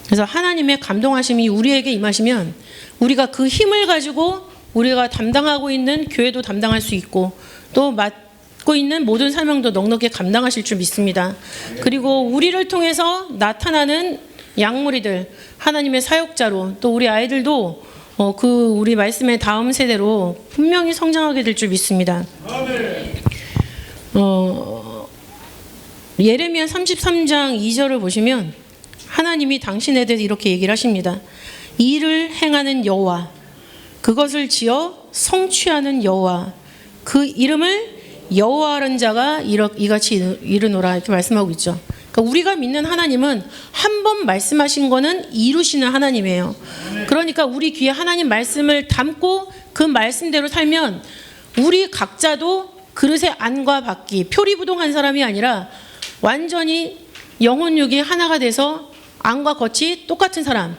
그래서 하나님의 감동하심이 우리에게 임하시면 우리가 그 힘을 가지고 우리가 담당하고 있는 교회도 담당할 수 있고 또 맡고 있는 모든 사명도 넉넉히 감당하실 줄 믿습니다. 그리고 우리를 통해서 나타나는 양무리들, 하나님의 사역자로 또 우리 아이들도 우리 말씀의 다음 세대로 분명히 성장하게 될 줄 믿습니다. 예레미야 33장 2절을 보시면 하나님이 당신에 대해서 이렇게 얘기를 하십니다. 일을 행하는 여호와, 그것을 지어 성취하는 여호와, 그 이름을 여호와라는 자가 이같이 이르노라 이렇게 말씀하고 있죠. 그러니까 우리가 믿는 하나님은 한 번 말씀하신 거는 이루시는 하나님이에요. 그러니까 우리 귀에 하나님 말씀을 담고 그 말씀대로 살면 우리 각자도 그릇의 안과 밖이 표리부동한 사람이 아니라 완전히 영혼육이 하나가 돼서 안과 겉이 똑같은 사람,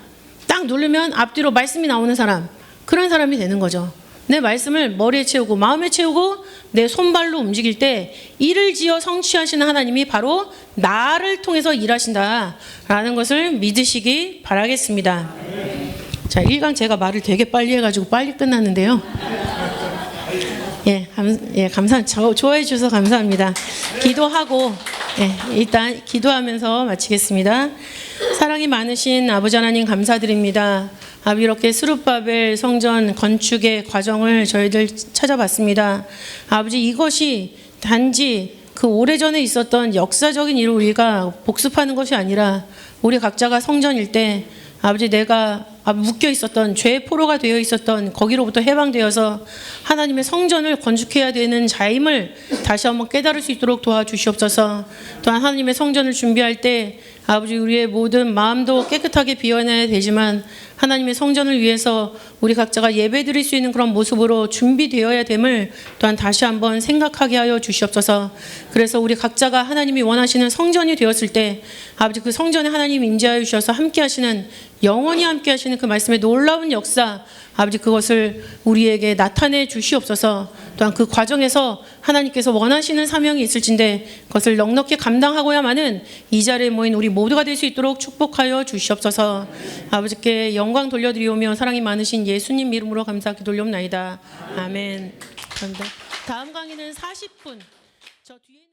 딱 누르면 앞뒤로 말씀이 나오는 사람, 그런 사람이 되는 거죠. 내 말씀을 머리에 채우고 마음에 채우고 내 손발로 움직일 때 일을 지어 성취하시는 하나님이 바로 나를 통해서 일하신다라는 것을 믿으시기 바라겠습니다. 자, 1강 제가 말을 되게 빨리 해가지고 빨리 끝났는데요. 좋아해 주셔서 감사합니다. 기도하고 일단 기도하면서 마치겠습니다. 사랑이 많으신 아버지 하나님 감사드립니다. 이렇게 스룹바벨 성전 건축의 과정을 저희들 찾아봤습니다. 아버지, 이것이 단지 그 오래전에 있었던 역사적인 일을 우리가 복습하는 것이 아니라 우리 각자가 성전일 때 아버지, 내가 묶여 있었던 죄의 포로가 되어 있었던 거기로부터 해방되어서 하나님의 성전을 건축해야 되는 자임을 다시 한번 깨달을 수 있도록 도와주시옵소서. 또한 하나님의 성전을 준비할 때 아버지, 우리의 모든 마음도 깨끗하게 비워내야 되지만 하나님의 성전을 위해서 우리 각자가 예배드릴 수 있는 그런 모습으로 준비되어야 됨을 또한 다시 한번 생각하게 하여 주시옵소서. 그래서 우리 각자가 하나님이 원하시는 성전이 되었을 때 아버지, 그 성전에 하나님 임재하여 주셔서 함께 하시는, 영원히 함께 하시는 그 말씀의 놀라운 역사, 아버지, 그것을 우리에게 나타내 주시옵소서. 또한 그 과정에서 하나님께서 원하시는 사명이 있을진데 그것을 넉넉히 감당하고야만은 이 자리에 모인 우리 모두가 될 수 있도록 축복하여 주시옵소서. 아버지께 영광 돌려드리오며 사랑이 많으신 예수님 이름으로 감사하게 돌려옵나이다. 아멘. 감사합니다. 다음 강의는 40분. 저 뒤에